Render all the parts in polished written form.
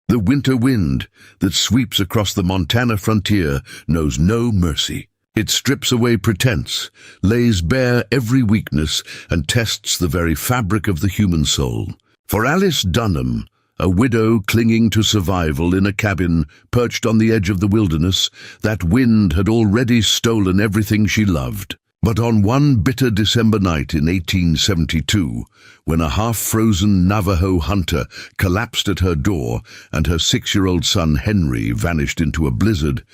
The winter wind that sweeps across the Montana frontier knows no mercy. It strips away pretense, lays bare every weakness, and tests the very fabric of the human soul. For Alice Dunham, a widow clinging to survival in a cabin perched on the edge of the wilderness, that wind had already stolen everything she loved. But on one bitter December night in 1872, when a half-frozen Navajo hunter collapsed at her door and her 6-year-old son Henry vanished into a blizzard,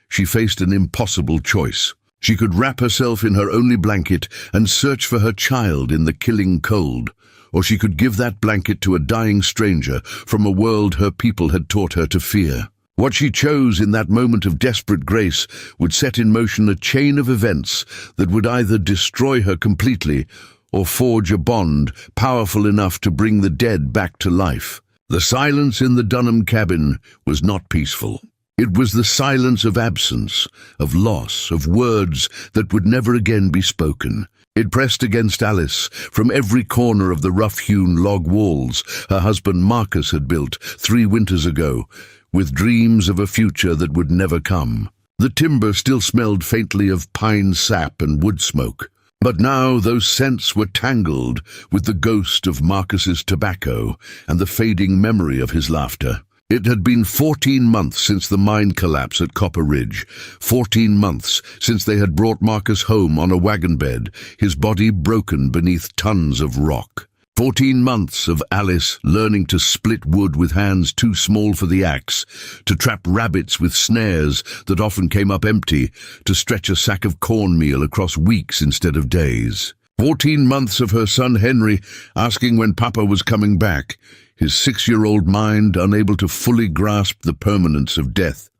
she faced an impossible choice. She could wrap herself in her only blanket and search for her child in the killing cold, or she could give that blanket to a dying stranger from a world her people had taught her to fear. What she chose in that moment of desperate grace would set in motion a chain of events that would either destroy her completely or forge a bond powerful enough to bring the dead back to life. The silence in the Dunham cabin was not peaceful. It was the silence of absence, of loss, of words that would never again be spoken. It pressed against Alice from every corner of the rough-hewn log walls her husband Marcus had built 3 winters ago, with dreams of a future that would never come. The timber still smelled faintly of pine sap and wood smoke, but now those scents were tangled with the ghost of Marcus's tobacco and the fading memory of his laughter. It had been 14 months since the mine collapse at Copper Ridge, 14 months since they had brought Marcus home on a wagon bed, his body broken beneath tons of rock. 14 months of Alice learning to split wood with hands too small for the axe, to trap rabbits with snares that often came up empty, to stretch a sack of cornmeal across weeks instead of days. 14 months of her son Henry asking when Papa was coming back, his 6-year-old mind unable to fully grasp the permanence of death.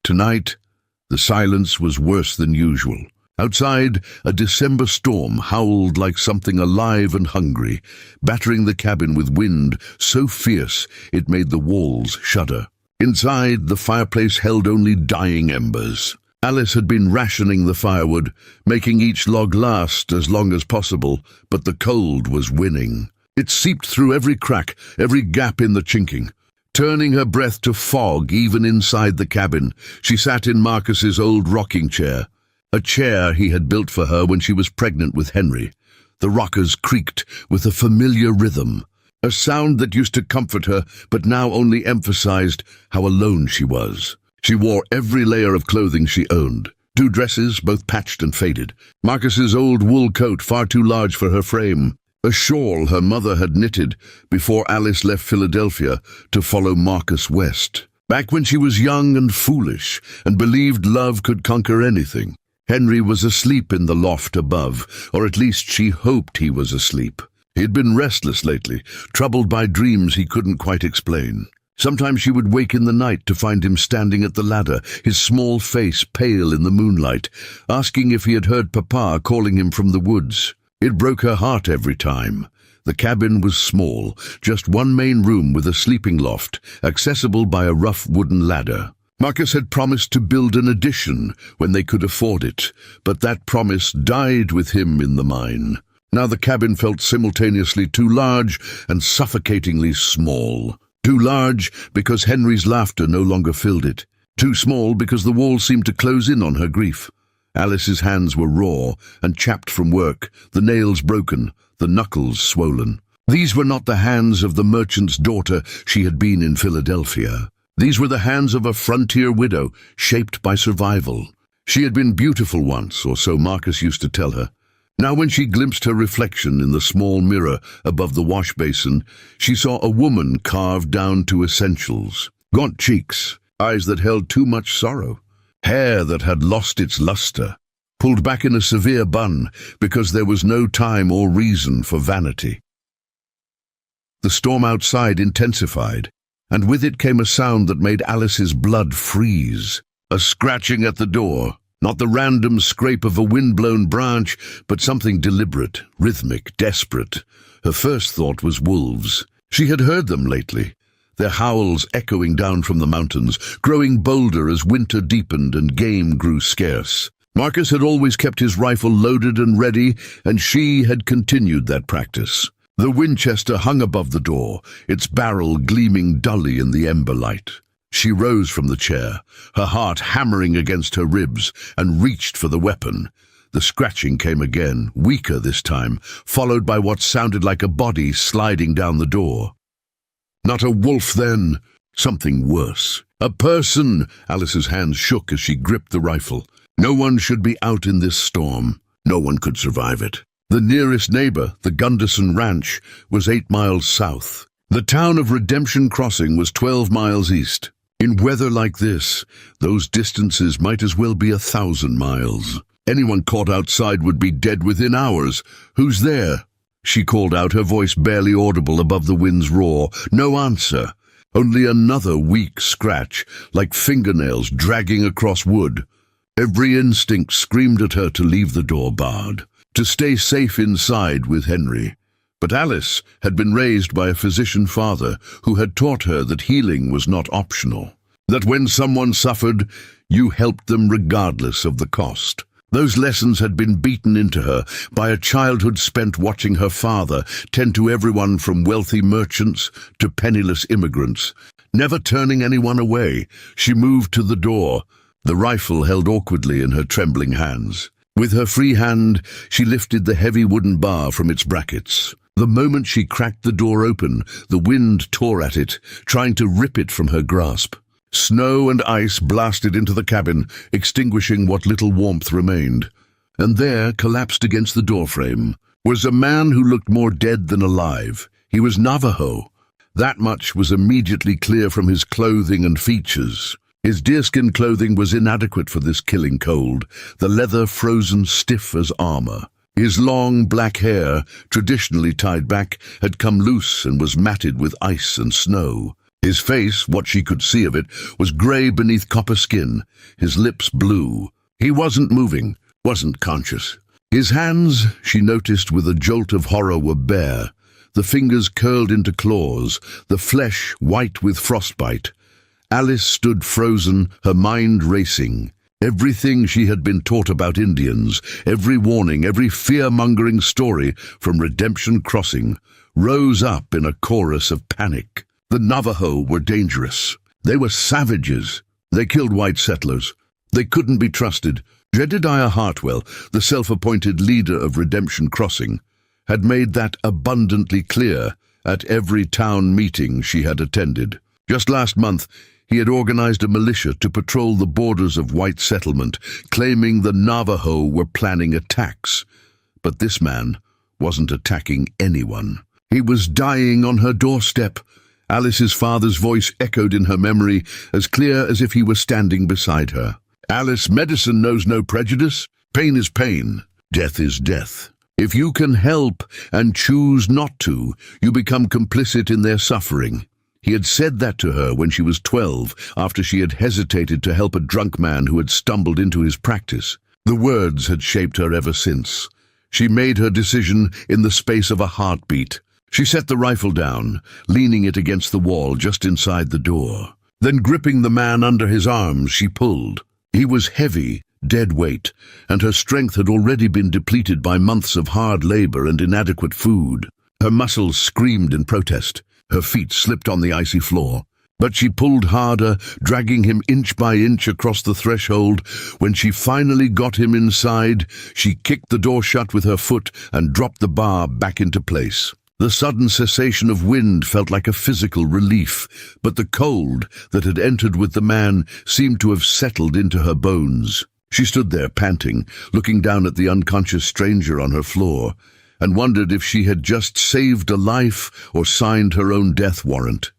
Tonight, the silence was worse than usual. Outside, a December storm howled like something alive and hungry, battering the cabin with wind so fierce it made the walls shudder. Inside, the fireplace held only dying embers. Alice had been rationing the firewood, making each log last as long as possible, but the cold was winning. It seeped through every crack, every gap in the chinking. Turning her breath to fog even inside the cabin, she sat in Marcus's old rocking chair, a chair he had built for her when she was pregnant with Henry. The rockers creaked with a familiar rhythm, a sound that used to comfort her but now only emphasized how alone she was. She wore every layer of clothing she owned. 2 dresses, both patched and faded. Marcus's old wool coat far too large for her frame. A shawl her mother had knitted before Alice left Philadelphia to follow Marcus west. Back when she was young and foolish and believed love could conquer anything. Henry was asleep in the loft above, or at least she hoped he was asleep. He'd been restless lately, troubled by dreams he couldn't quite explain. Sometimes she would wake in the night to find him standing at the ladder, his small face pale in the moonlight, asking if he had heard Papa calling him from the woods. It broke her heart every time. The cabin was small, just one main room with a sleeping loft, accessible by a rough wooden ladder. Marcus had promised to build an addition when they could afford it, but that promise died with him in the mine. Now the cabin felt simultaneously too large and suffocatingly small. Too large because Henry's laughter no longer filled it. Too small because the walls seemed to close in on her grief. Alice's hands were raw and chapped from work, the nails broken, the knuckles swollen. These were not the hands of the merchant's daughter she had been in Philadelphia. These were the hands of a frontier widow, shaped by survival. She had been beautiful once, or so Marcus used to tell her. Now when she glimpsed her reflection in the small mirror above the wash basin, she saw a woman carved down to essentials. Gaunt cheeks, eyes that held too much sorrow. Hair that had lost its luster, pulled back in a severe bun because there was no time or reason for vanity. The storm outside intensified, and with it came a sound that made Alice's blood freeze. A scratching at the door, not the random scrape of a wind-blown branch, but something deliberate, rhythmic, desperate. Her first thought was wolves. She had heard them lately, their howls echoing down from the mountains, growing bolder as winter deepened and game grew scarce. Marcus had always kept his rifle loaded and ready, and she had continued that practice. The Winchester hung above the door, its barrel gleaming dully in the ember light. She rose from the chair, her heart hammering against her ribs, and reached for the weapon. The scratching came again, weaker this time, followed by what sounded like a body sliding down the door. Not a wolf, then. Something worse. A person! Alice's hands shook as she gripped the rifle. No one should be out in this storm. No one could survive it. The nearest neighbor, the Gunderson Ranch, was 8 miles south. The town of Redemption Crossing was 12 miles east. In weather like this, those distances might as well be 1,000 miles. Anyone caught outside would be dead within hours. Who's there? She called out, her voice barely audible above the wind's roar. No answer. Only another weak scratch, like fingernails dragging across wood. Every instinct screamed at her to leave the door barred, to stay safe inside with Henry. But Alice had been raised by a physician father who had taught her that healing was not optional, that when someone suffered, you helped them regardless of the cost. Those lessons had been beaten into her by a childhood spent watching her father tend to everyone from wealthy merchants to penniless immigrants. Never turning anyone away, she moved to the door, the rifle held awkwardly in her trembling hands. With her free hand, she lifted the heavy wooden bar from its brackets. The moment she cracked the door open, the wind tore at it, trying to rip it from her grasp. Snow and ice blasted into the cabin, extinguishing what little warmth remained. And there, collapsed against the doorframe, was a man who looked more dead than alive. He was Navajo. That much was immediately clear from his clothing and features. His deerskin clothing was inadequate for this killing cold, the leather frozen stiff as armor. His long black hair, traditionally tied back, had come loose and was matted with ice and snow. His face, what she could see of it, was grey beneath copper skin, his lips blue. He wasn't moving, wasn't conscious. His hands, she noticed with a jolt of horror, were bare, the fingers curled into claws, the flesh white with frostbite. Alice stood frozen, her mind racing. Everything she had been taught about Indians, every warning, every fear-mongering story from Redemption Crossing, rose up in a chorus of panic. The Navajo were dangerous. They were savages. They killed white settlers. They couldn't be trusted. Jedediah Hartwell, the self-appointed leader of Redemption Crossing, had made that abundantly clear at every town meeting she had attended. Just last month, he had organized a militia to patrol the borders of white settlement, claiming the Navajo were planning attacks. But this man wasn't attacking anyone. He was dying on her doorstep. Alice's father's voice echoed in her memory, as clear as if he were standing beside her. Alice, medicine knows no prejudice. Pain is pain. Death is death. If you can help and choose not to, you become complicit in their suffering. He had said that to her when she was 12, after she had hesitated to help a drunk man who had stumbled into his practice. The words had shaped her ever since. She made her decision in the space of a heartbeat. She set the rifle down, leaning it against the wall just inside the door. Then, gripping the man under his arms, she pulled. He was heavy, dead weight, and her strength had already been depleted by months of hard labor and inadequate food. Her muscles screamed in protest. Her feet slipped on the icy floor. But she pulled harder, dragging him inch by inch across the threshold. When she finally got him inside, she kicked the door shut with her foot and dropped the bar back into place. The sudden cessation of wind felt like a physical relief, but the cold that had entered with the man seemed to have settled into her bones. She stood there panting, looking down at the unconscious stranger on her floor, and wondered if she had just saved a life or signed her own death warrant.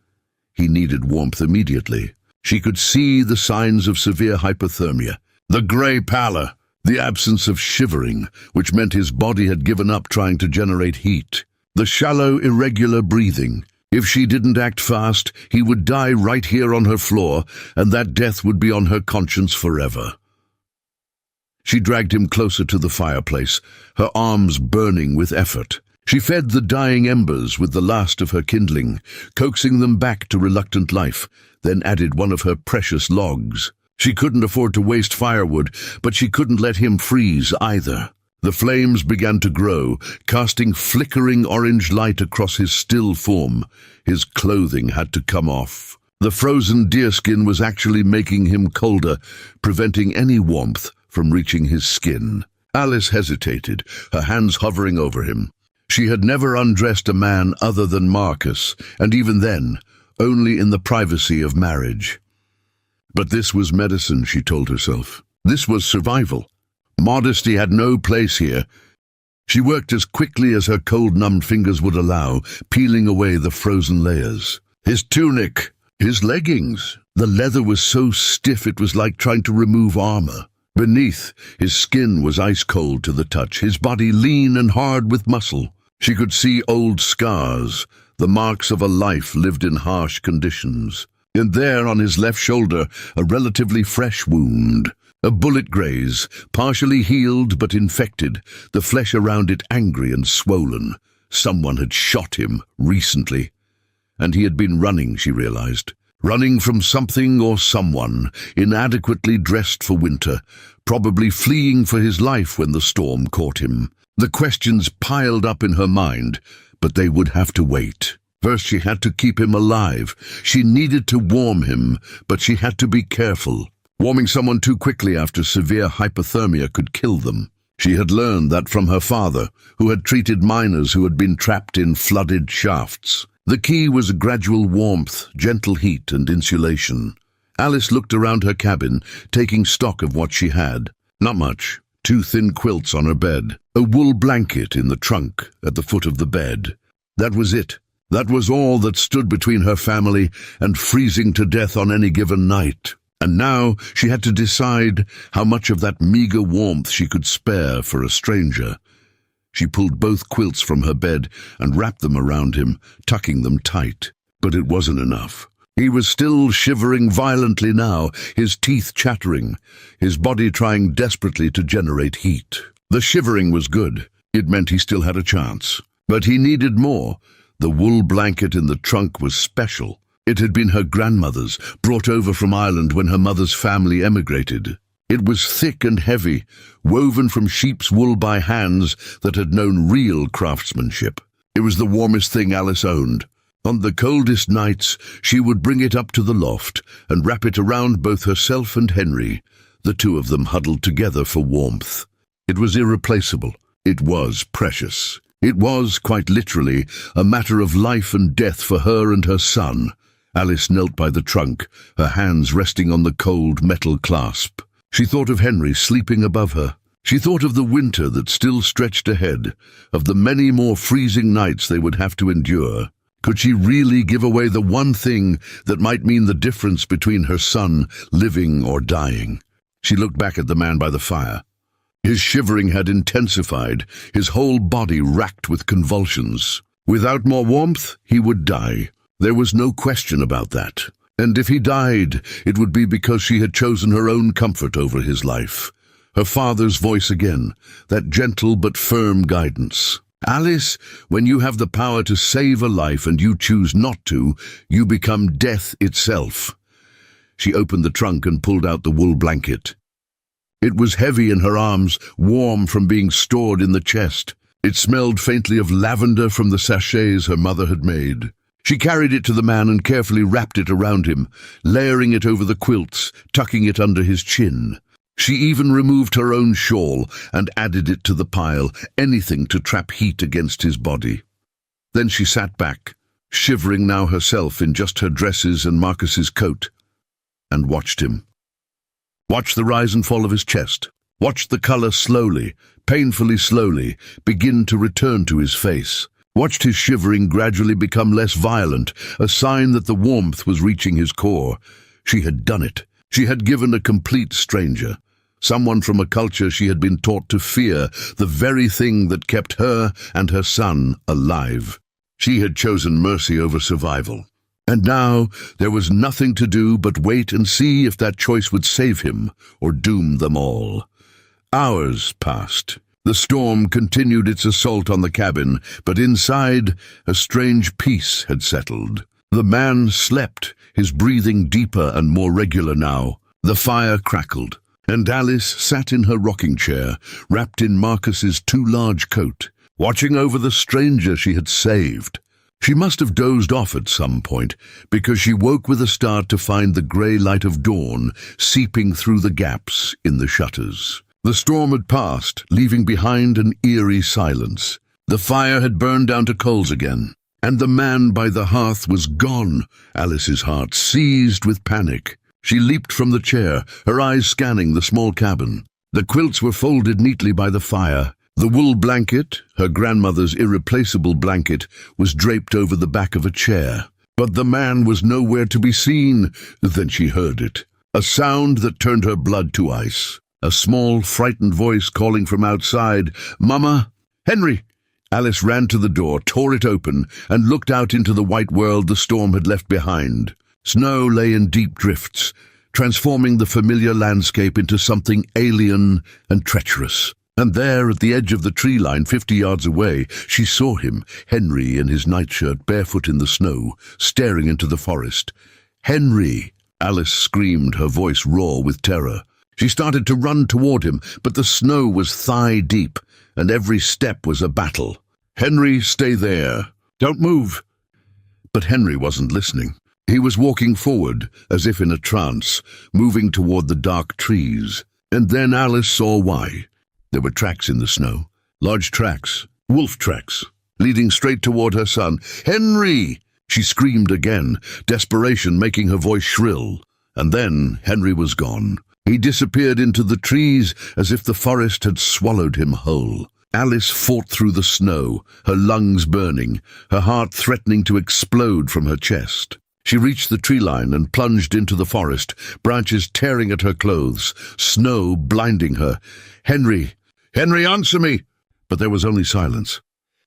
He needed warmth immediately. She could see the signs of severe hypothermia, the grey pallor, the absence of shivering, which meant his body had given up trying to generate heat. The shallow, irregular breathing. If she didn't act fast, he would die right here on her floor, and that death would be on her conscience forever. She dragged him closer to the fireplace, her arms burning with effort. She fed the dying embers with the last of her kindling, coaxing them back to reluctant life, then added one of her precious logs. She couldn't afford to waste firewood, but she couldn't let him freeze either. The flames began to grow, casting flickering orange light across his still form. His clothing had to come off. The frozen deerskin was actually making him colder, preventing any warmth from reaching his skin. Alice hesitated, her hands hovering over him. She had never undressed a man other than Marcus, and even then, only in the privacy of marriage. But this was medicine, she told herself. This was survival. Modesty had no place here. She worked as quickly as her cold-numbed fingers would allow, peeling away the frozen layers. His tunic, his leggings. The leather was so stiff it was like trying to remove armor. Beneath, his skin was ice-cold to the touch, his body lean and hard with muscle. She could see old scars, the marks of a life lived in harsh conditions. And there, on his left shoulder, a relatively fresh wound. A bullet graze, partially healed but infected, the flesh around it angry and swollen. Someone had shot him recently. And he had been running, she realized. Running from something or someone, inadequately dressed for winter, probably fleeing for his life when the storm caught him. The questions piled up in her mind, but they would have to wait. First, she had to keep him alive. She needed to warm him, but she had to be careful. Warming someone too quickly after severe hypothermia could kill them. She had learned that from her father, who had treated miners who had been trapped in flooded shafts. The key was a gradual warmth, gentle heat, and insulation. Alice looked around her cabin, taking stock of what she had. Not much. 2 thin quilts on her bed. A wool blanket in the trunk at the foot of the bed. That was it. That was all that stood between her family and freezing to death on any given night. And now she had to decide how much of that meager warmth she could spare for a stranger. She pulled both quilts from her bed and wrapped them around him, tucking them tight. But it wasn't enough. He was still shivering violently now, his teeth chattering, his body trying desperately to generate heat. The shivering was good. It meant he still had a chance. But he needed more. The wool blanket in the trunk was special. It had been her grandmother's, brought over from Ireland when her mother's family emigrated. It was thick and heavy, woven from sheep's wool by hands that had known real craftsmanship. It was the warmest thing Alice owned. On the coldest nights, she would bring it up to the loft and wrap it around both herself and Henry, the 2 of them huddled together for warmth. It was irreplaceable. It was precious. It was, quite literally, a matter of life and death for her and her son. Alice knelt by the trunk, her hands resting on the cold metal clasp. She thought of Henry sleeping above her. She thought of the winter that still stretched ahead, of the many more freezing nights they would have to endure. Could she really give away the one thing that might mean the difference between her son living or dying? She looked back at the man by the fire. His shivering had intensified, his whole body racked with convulsions. Without more warmth, he would die. There was no question about that. And if he died, it would be because she had chosen her own comfort over his life. Her father's voice again, that gentle but firm guidance. Alice, when you have the power to save a life and you choose not to, you become death itself. She opened the trunk and pulled out the wool blanket. It was heavy in her arms, warm from being stored in the chest. It smelled faintly of lavender from the sachets her mother had made. She carried it to the man and carefully wrapped it around him, layering it over the quilts, tucking it under his chin. She even removed her own shawl and added it to the pile, anything to trap heat against his body. Then she sat back, shivering now herself in just her dresses and Marcus's coat, and watched him. Watched the rise and fall of his chest. Watched the color slowly, painfully slowly, begin to return to his face. Watched his shivering gradually become less violent, a sign that the warmth was reaching his core. She had done it. She had given a complete stranger, someone from a culture she had been taught to fear, the very thing that kept her and her son alive. She had chosen mercy over survival. And now there was nothing to do but wait and see if that choice would save him or doom them all. Hours passed. The storm continued its assault on the cabin, but inside, a strange peace had settled. The man slept, his breathing deeper and more regular now. The fire crackled, and Alice sat in her rocking chair, wrapped in Marcus's too large coat, watching over the stranger she had saved. She must have dozed off at some point, because she woke with a start to find the grey light of dawn seeping through the gaps in the shutters. The storm had passed, leaving behind an eerie silence. The fire had burned down to coals again, and the man by the hearth was gone. Alice's heart seized with panic. She leaped from the chair, her eyes scanning the small cabin. The quilts were folded neatly by the fire. The wool blanket, her grandmother's irreplaceable blanket, was draped over the back of a chair. But the man was nowhere to be seen. Then she heard it, a sound that turned her blood to ice. A small, frightened voice calling from outside, "Mama! Henry!" Alice ran to the door, tore it open, and looked out into the white world the storm had left behind. Snow lay in deep drifts, transforming the familiar landscape into something alien and treacherous. And there, at the edge of the tree line 50 yards away, she saw him, Henry in his nightshirt, barefoot in the snow, staring into the forest. "Henry!" Alice screamed, her voice raw with terror. She started to run toward him, but the snow was thigh-deep, and every step was a battle. "Henry, stay there. Don't move." But Henry wasn't listening. He was walking forward, as if in a trance, moving toward the dark trees. And then Alice saw why. There were tracks in the snow, large tracks, wolf tracks, leading straight toward her son. "Henry!" She screamed again, desperation making her voice shrill. And then Henry was gone. He disappeared into the trees as if the forest had swallowed him whole. Alice fought through the snow, her lungs burning, her heart threatening to explode from her chest. She reached the tree line and plunged into the forest, branches tearing at her clothes, snow blinding her. "Henry! Henry, answer me!" But there was only silence.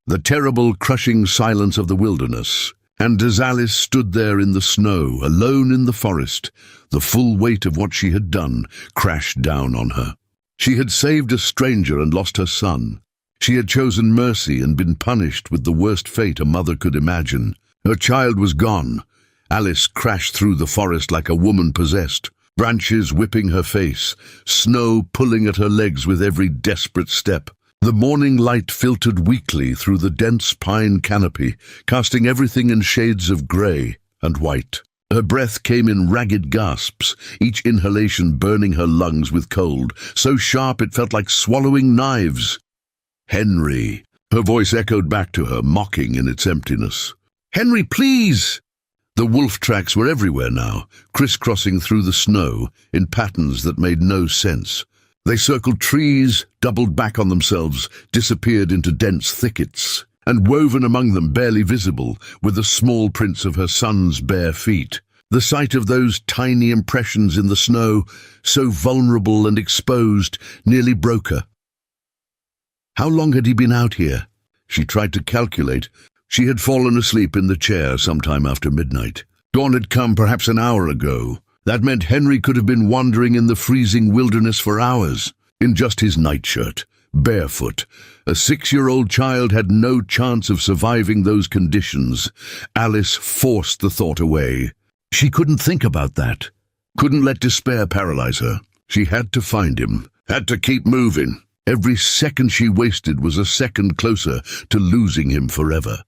The terrible, crushing silence of the wilderness. And as Alice stood there in the snow, alone in the forest, the full weight of what she had done crashed down on her. She had saved a stranger and lost her son. She had chosen mercy and been punished with the worst fate a mother could imagine. Her child was gone. Alice crashed through the forest like a woman possessed, branches whipping her face, snow pulling at her legs with every desperate step. The morning light filtered weakly through the dense pine canopy, casting everything in shades of grey and white. Her breath came in ragged gasps, each inhalation burning her lungs with cold, so sharp it felt like swallowing knives. "Henry!" Her voice echoed back to her, mocking in its emptiness. "Henry, please!" The wolf tracks were everywhere now, crisscrossing through the snow in patterns that made no sense. They circled trees, doubled back on themselves, disappeared into dense thickets, and woven among them, barely visible, were the small prints of her son's bare feet. The sight of those tiny impressions in the snow, so vulnerable and exposed, nearly broke her. How long had he been out here? She tried to calculate. She had fallen asleep in the chair sometime after midnight. Dawn had come perhaps an hour ago. That meant Henry could have been wandering in the freezing wilderness for hours, in just his nightshirt, barefoot. A 6-year-old child had no chance of surviving those conditions. Alice forced the thought away. She couldn't think about that. Couldn't let despair paralyze her. She had to find him, had to keep moving. Every second she wasted was a second closer to losing him forever.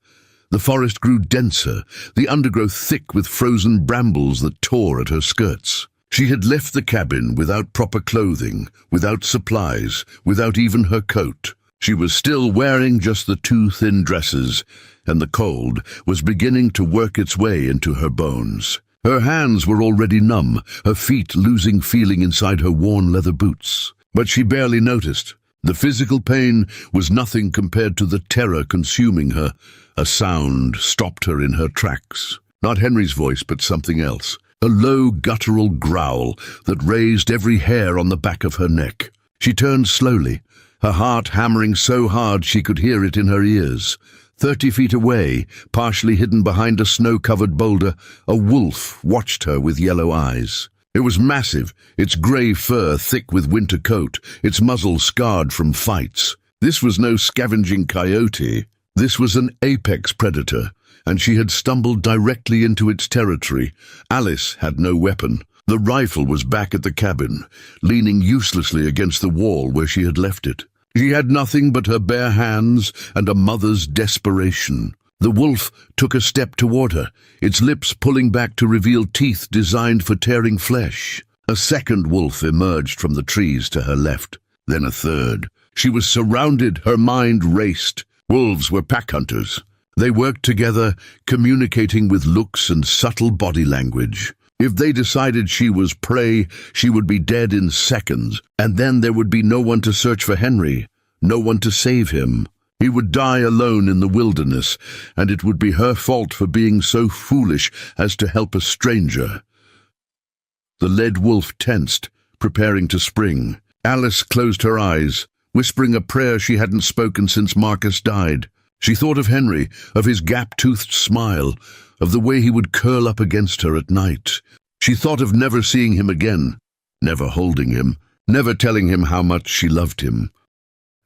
The forest grew denser, the undergrowth thick with frozen brambles that tore at her skirts. She had left the cabin without proper clothing, without supplies, without even her coat. She was still wearing just the 2 thin dresses, and the cold was beginning to work its way into her bones. Her hands were already numb, her feet losing feeling inside her worn leather boots. But she barely noticed. The physical pain was nothing compared to the terror consuming her. A sound stopped her in her tracks. Not Henry's voice, but something else. A low, guttural growl that raised every hair on the back of her neck. She turned slowly, her heart hammering so hard she could hear it in her ears. 30 feet away, partially hidden behind a snow-covered boulder, a wolf watched her with yellow eyes. It was massive, its grey fur thick with winter coat, its muzzle scarred from fights. This was no scavenging coyote. This was an apex predator, and she had stumbled directly into its territory. Alice had no weapon. The rifle was back at the cabin, leaning uselessly against the wall where she had left it. She had nothing but her bare hands and a mother's desperation. The wolf took a step toward her, its lips pulling back to reveal teeth designed for tearing flesh. A second wolf emerged from the trees to her left, then a third. She was surrounded, her mind raced. Wolves were pack hunters. They worked together, communicating with looks and subtle body language. If they decided she was prey, she would be dead in seconds, and then there would be no one to search for Henry, no one to save him. He would die alone in the wilderness, and it would be her fault for being so foolish as to help a stranger. The lead wolf tensed, preparing to spring. Alice closed her eyes, whispering a prayer she hadn't spoken since Marcus died. She thought of Henry, of his gap-toothed smile, of the way he would curl up against her at night. She thought of never seeing him again, never holding him, never telling him how much she loved him.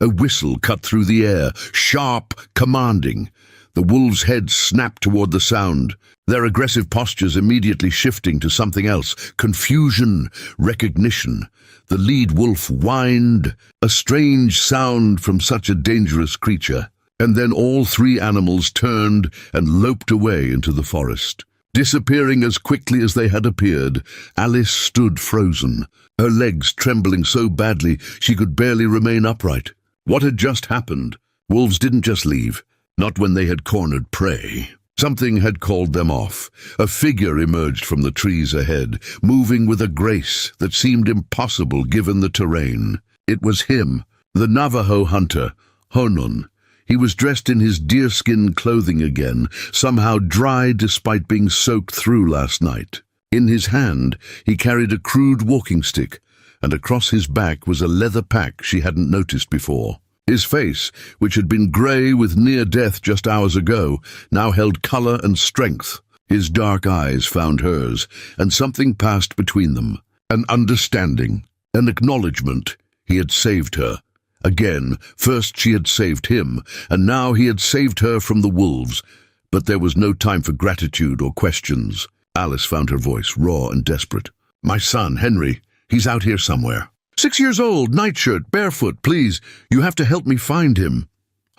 A whistle cut through the air, sharp, commanding. The wolves' heads snapped toward the sound, their aggressive postures immediately shifting to something else. Confusion, recognition. The lead wolf whined, a strange sound from such a dangerous creature. And then all three animals turned and loped away into the forest. Disappearing as quickly as they had appeared, Alice stood frozen, her legs trembling so badly she could barely remain upright. What had just happened? Wolves didn't just leave, not when they had cornered prey. Something had called them off. A figure emerged from the trees ahead, moving with a grace that seemed impossible given the terrain. It was him, the Navajo hunter, Honun. He was dressed in his deerskin clothing again, somehow dry despite being soaked through last night. In his hand, he carried a crude walking stick, and across his back was a leather pack she hadn't noticed before. His face, which had been grey with near death just hours ago, now held colour and strength. His dark eyes found hers, and something passed between them. An understanding, an acknowledgement. He had saved her. Again, first she had saved him, and now he had saved her from the wolves. But there was no time for gratitude or questions. Alice found her voice raw and desperate. "My son, Henry, he's out here somewhere. 6 years old, nightshirt, barefoot, please, you have to help me find him."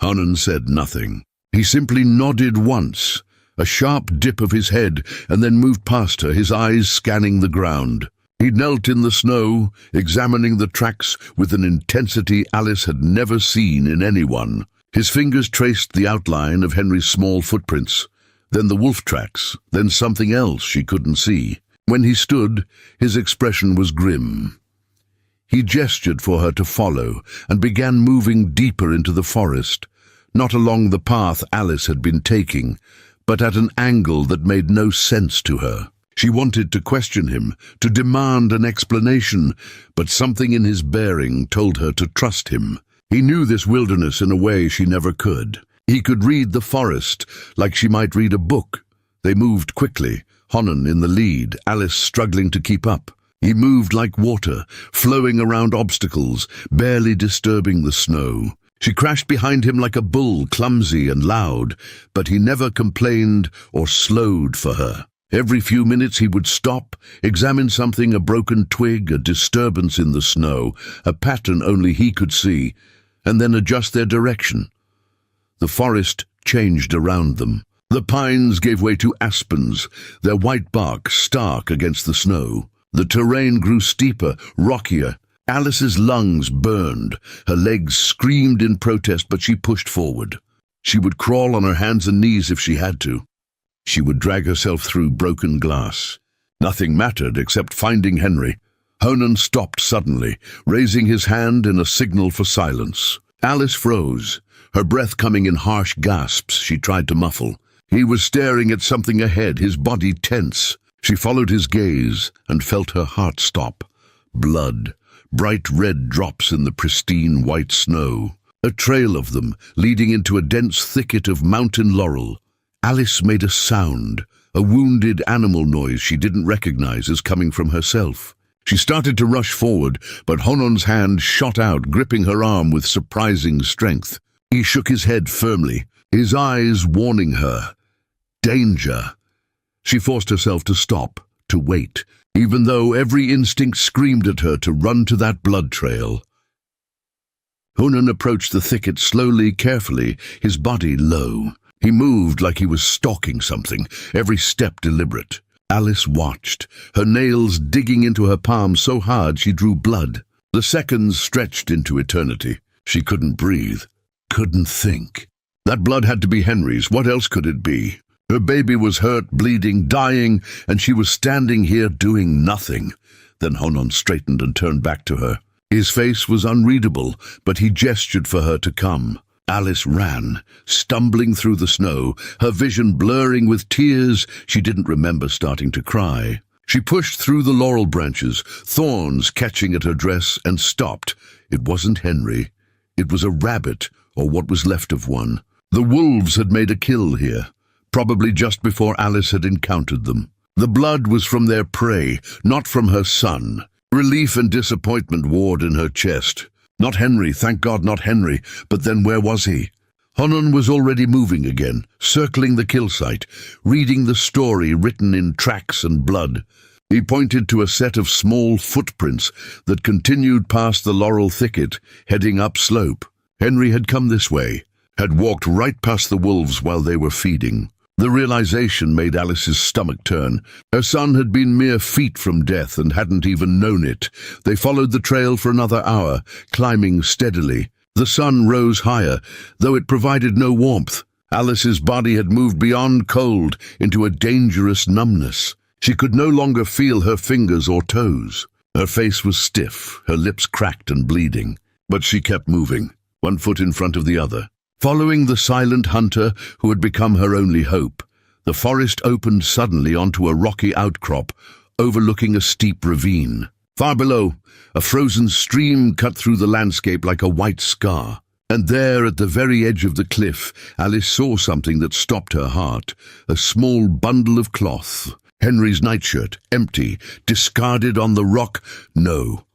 Honun said nothing. He simply nodded once, a sharp dip of his head, and then moved past her, his eyes scanning the ground. He knelt in the snow, examining the tracks with an intensity Alice had never seen in anyone. His fingers traced the outline of Henry's small footprints, then the wolf tracks, then something else she couldn't see. When he stood, his expression was grim. He gestured for her to follow and began moving deeper into the forest, not along the path Alice had been taking, but at an angle that made no sense to her. She wanted to question him, to demand an explanation, but something in his bearing told her to trust him. He knew this wilderness in a way she never could. He could read the forest like she might read a book. They moved quickly, Honun in the lead, Alice struggling to keep up. He moved like water, flowing around obstacles, barely disturbing the snow. She crashed behind him like a bull, clumsy and loud, but he never complained or slowed for her. Every few minutes he would stop, examine something, a broken twig, a disturbance in the snow, a pattern only he could see, and then adjust their direction. The forest changed around them. The pines gave way to aspens, their white bark stark against the snow. The terrain grew steeper, rockier. Alice's lungs burned. Her legs screamed in protest, but she pushed forward. She would crawl on her hands and knees if she had to. She would drag herself through broken glass. Nothing mattered except finding Henry. Honun stopped suddenly, raising his hand in a signal for silence. Alice froze, her breath coming in harsh gasps she tried to muffle. He was staring at something ahead, his body tense. She followed his gaze and felt her heart stop. Blood, bright red drops in the pristine white snow. A trail of them, leading into a dense thicket of mountain laurel. Alice made a sound, a wounded animal noise she didn't recognize as coming from herself. She started to rush forward, but Honun's hand shot out, gripping her arm with surprising strength. He shook his head firmly, his eyes warning her. Danger. She forced herself to stop, to wait. even though every instinct screamed at her to run to that blood trail. Honan approached the thicket slowly, carefully, his body low. He moved like he was stalking something, every step deliberate. Alice watched, her nails digging into her palm so hard she drew blood. The seconds stretched into eternity. She couldn't breathe, couldn't think. That blood had to be Henry's. What else could it be? Her baby was hurt, bleeding, dying, and she was standing here doing nothing. Then Honan straightened and turned back to her. His face was unreadable, but he gestured for her to come. Alice ran, stumbling through the snow, her vision blurring with tears. She didn't remember starting to cry. She pushed through the laurel branches, thorns catching at her dress, and stopped. It wasn't Henry. It was a rabbit, or what was left of one. The wolves had made a kill here, probably just before Alice had encountered them. The blood was from their prey, not from her son. Relief and disappointment warred in her chest. Not Henry, thank God, not Henry. But then where was he? Honan was already moving again, circling the kill site, reading the story written in tracks and blood. He pointed to a set of small footprints that continued past the laurel thicket, heading upslope. Henry had come this way, had walked right past the wolves while they were feeding. The realization made Alice's stomach turn. Her son had been mere feet from death and hadn't even known it. They followed the trail for another hour, climbing steadily. The sun rose higher, though it provided no warmth. Alice's body had moved beyond cold into a dangerous numbness. She could no longer feel her fingers or toes. Her face was stiff, her lips cracked and bleeding. But she kept moving, one foot in front of the other. Following the silent hunter who had become her only hope, the forest opened suddenly onto a rocky outcrop, overlooking a steep ravine. Far below, a frozen stream cut through the landscape like a white scar. And there, at the very edge of the cliff, Alice saw something that stopped her heart. A small bundle of cloth. Henry's nightshirt, empty, discarded on the rock. No.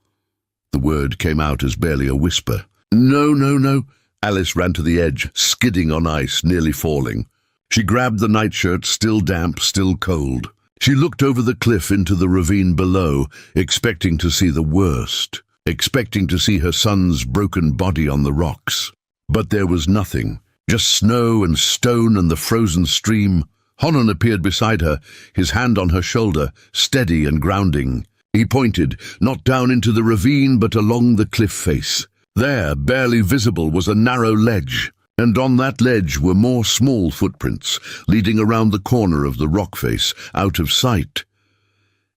The word came out as barely a whisper. No, no, no. Alice ran to the edge, skidding on ice, nearly falling. She grabbed the nightshirt, still damp, still cold. She looked over the cliff into the ravine below, expecting to see the worst, expecting to see her son's broken body on the rocks. But there was nothing, just snow and stone and the frozen stream. Honan appeared beside her, his hand on her shoulder, steady and grounding. He pointed, not down into the ravine, but along the cliff face. There, barely visible, was a narrow ledge, and on that ledge were more small footprints, leading around the corner of the rock face, out of sight.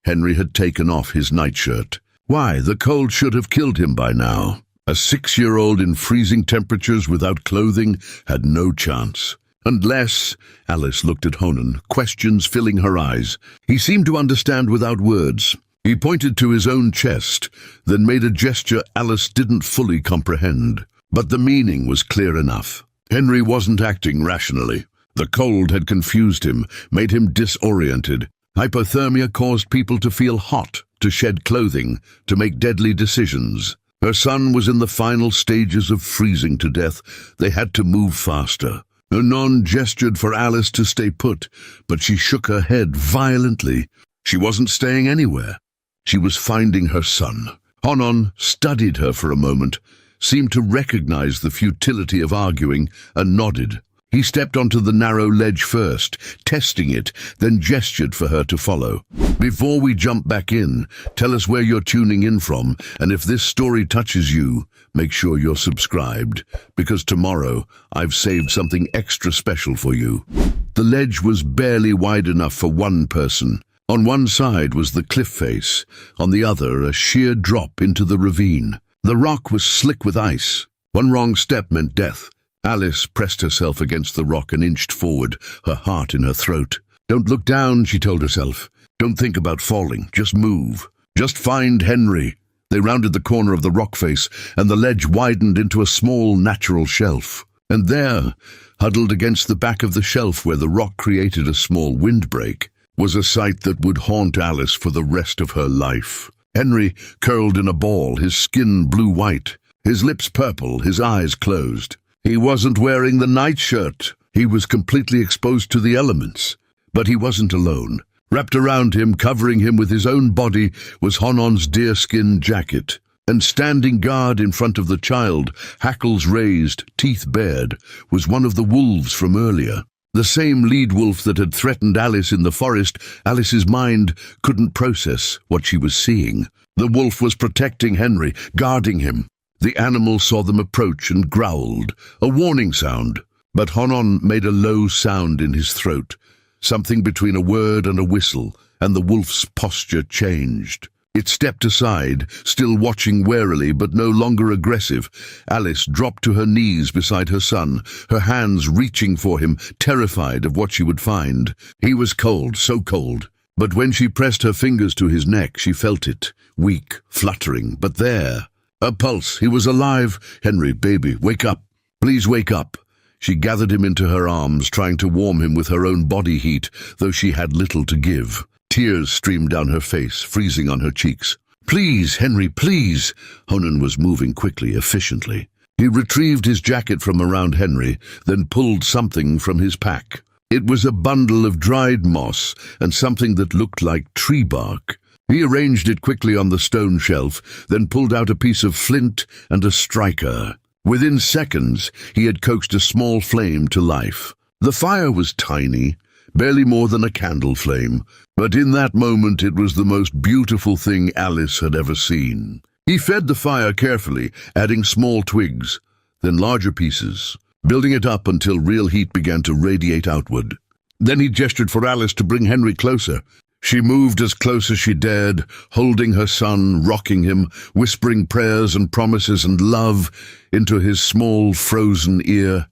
Henry had taken off his nightshirt. Why, the cold should have killed him by now. A 6-year-old in freezing temperatures without clothing had no chance. Unless, Alice looked at Honan, questions filling her eyes. He seemed to understand without words. He pointed to his own chest, then made a gesture Alice didn't fully comprehend. But the meaning was clear enough. Henry wasn't acting rationally. The cold had confused him, made him disoriented. Hypothermia caused people to feel hot, to shed clothing, to make deadly decisions. Her son was in the final stages of freezing to death. They had to move faster. Honan gestured for Alice to stay put, but she shook her head violently. She wasn't staying anywhere. She was finding her son. Honan studied her for a moment, seemed to recognize the futility of arguing, and nodded. He stepped onto the narrow ledge first, testing it, then gestured for her to follow. Before we jump back in, tell us where you're tuning in from, and if this story touches you, make sure you're subscribed, because tomorrow I've saved something extra special for you. The ledge was barely wide enough for one person. On one side was the cliff face, on the other a sheer drop into the ravine. The rock was slick with ice. One wrong step meant death. Alice pressed herself against the rock and inched forward, her heart in her throat. Don't look down, she told herself. Don't think about falling, just move. Just find Henry. They rounded the corner of the rock face, and the ledge widened into a small natural shelf. And there, huddled against the back of the shelf where the rock created a small windbreak, was a sight that would haunt Alice for the rest of her life. Henry curled in a ball, his skin blue-white, his lips purple, his eyes closed. He wasn't wearing the nightshirt. He was completely exposed to the elements. But he wasn't alone. Wrapped around him, covering him with his own body, was Honon's deerskin jacket. And standing guard in front of the child, hackles raised, teeth bared, was one of the wolves from earlier. The same lead wolf that had threatened Alice in the forest. Alice's mind couldn't process what she was seeing. The wolf was protecting Henry, guarding him. The animal saw them approach and growled, a warning sound. But Honon made a low sound in his throat, something between a word and a whistle, and the wolf's posture changed. It stepped aside, still watching warily but no longer aggressive. Alice dropped to her knees beside her son, her hands reaching for him, terrified of what she would find. He was cold, so cold. But when she pressed her fingers to his neck, she felt it, weak, fluttering, but there. A pulse. He was alive. Henry, baby, wake up. Please wake up. She gathered him into her arms, trying to warm him with her own body heat, though she had little to give. Tears streamed down her face, freezing on her cheeks. Please, Henry, please. Honan was moving quickly, efficiently. He retrieved his jacket from around Henry, then pulled something from his pack. It was a bundle of dried moss and something that looked like tree bark. He arranged it quickly on the stone shelf, then pulled out a piece of flint and a striker. Within seconds, he had coaxed a small flame to life. The fire was tiny, barely more than a candle flame, but in that moment it was the most beautiful thing Alice had ever seen. He fed the fire carefully, adding small twigs, then larger pieces, building it up until real heat began to radiate outward. Then he gestured for Alice to bring Henry closer. She moved as close as she dared, holding her son, rocking him, whispering prayers and promises and love into his small, frozen ear.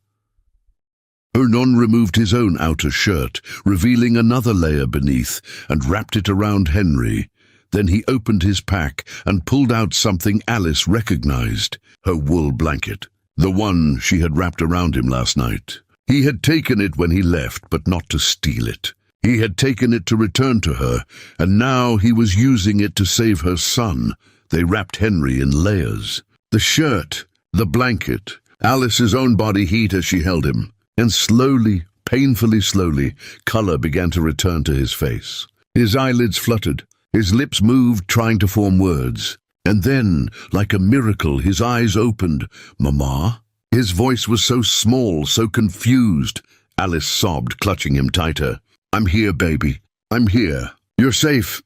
Hernon removed his own outer shirt, revealing another layer beneath, and wrapped it around Henry. Then he opened his pack and pulled out something Alice recognized, her wool blanket, the one she had wrapped around him last night. He had taken it when he left, but not to steal it. He had taken it to return to her, and now he was using it to save her son. They wrapped Henry in layers. The shirt, the blanket, Alice's own body heat as she held him. And slowly, painfully slowly, color began to return to his face. His eyelids fluttered. His lips moved, trying to form words. And then, like a miracle, his eyes opened. "Mama?" His voice was so small, so confused. Alice sobbed, clutching him tighter. "I'm here, baby. I'm here. You're safe."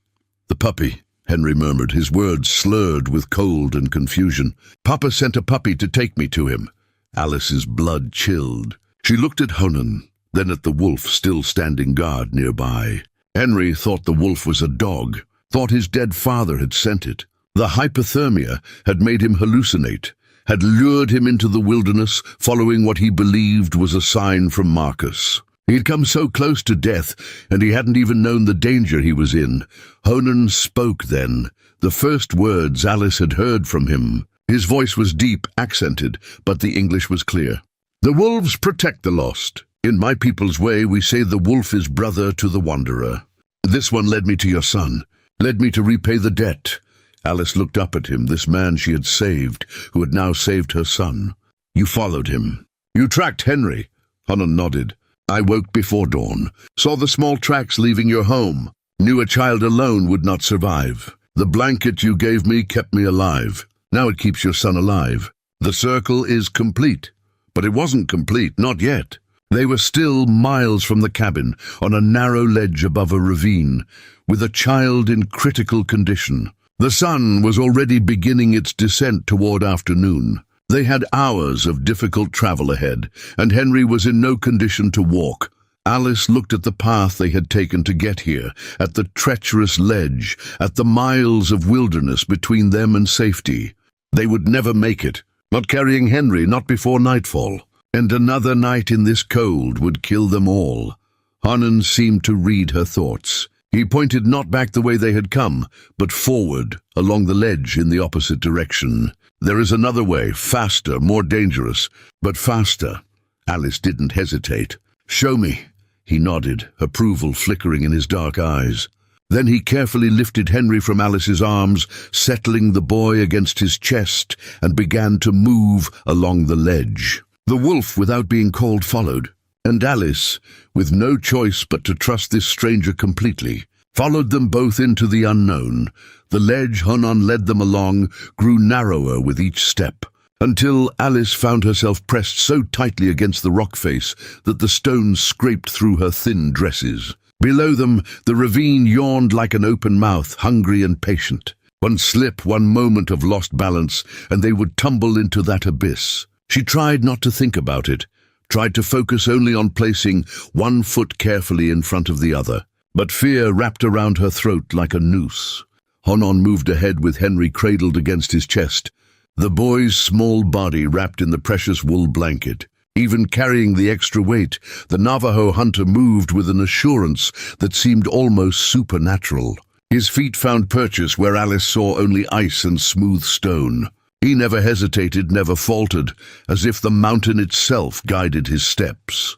"The puppy," Henry murmured, his words slurred with cold and confusion. "Papa sent a puppy to take me to him." Alice's blood chilled. She looked at Honan, then at the wolf still standing guard nearby. Henry thought the wolf was a dog, thought his dead father had sent it. The hypothermia had made him hallucinate, had lured him into the wilderness, following what he believed was a sign from Marcus. He had come so close to death, and he hadn't even known the danger he was in. Honan spoke then, the first words Alice had heard from him. His voice was deep, accented, but the English was clear. "The wolves protect the lost. In my people's way, we say the wolf is brother to the wanderer. This one led me to your son, led me to repay the debt." Alice looked up at him, this man she had saved, who had now saved her son. "You followed him. You tracked Henry." Honan nodded. "I woke before dawn, saw the small tracks leaving your home, knew a child alone would not survive. The blanket you gave me kept me alive. Now it keeps your son alive. The circle is complete." But it wasn't complete, not yet. They were still miles from the cabin, on a narrow ledge above a ravine, with a child in critical condition. The sun was already beginning its descent toward afternoon. They had hours of difficult travel ahead, and Henry was in no condition to walk. Alice looked at the path they had taken to get here, at the treacherous ledge, at the miles of wilderness between them and safety. They would never make it. Not carrying Henry, not before nightfall. And another night in this cold would kill them all. Honan seemed to read her thoughts. He pointed not back the way they had come, but forward, along the ledge in the opposite direction. "There is another way, faster, more dangerous, but faster." Alice didn't hesitate. "Show me." He nodded, approval flickering in his dark eyes. Then he carefully lifted Henry from Alice's arms, settling the boy against his chest, and began to move along the ledge. The wolf, without being called, followed, and Alice, with no choice but to trust this stranger completely, followed them both into the unknown. The ledge Honon led them along grew narrower with each step, until Alice found herself pressed so tightly against the rock face that the stones scraped through her thin dresses. Below them, the ravine yawned like an open mouth, hungry and patient. One slip, one moment of lost balance, and they would tumble into that abyss. She tried not to think about it, tried to focus only on placing one foot carefully in front of the other. But fear wrapped around her throat like a noose. Honon moved ahead with Henry cradled against his chest, the boy's small body wrapped in the precious wool blanket. Even carrying the extra weight, the Navajo hunter moved with an assurance that seemed almost supernatural. His feet found purchase where Alice saw only ice and smooth stone. He never hesitated, never faltered, as if the mountain itself guided his steps.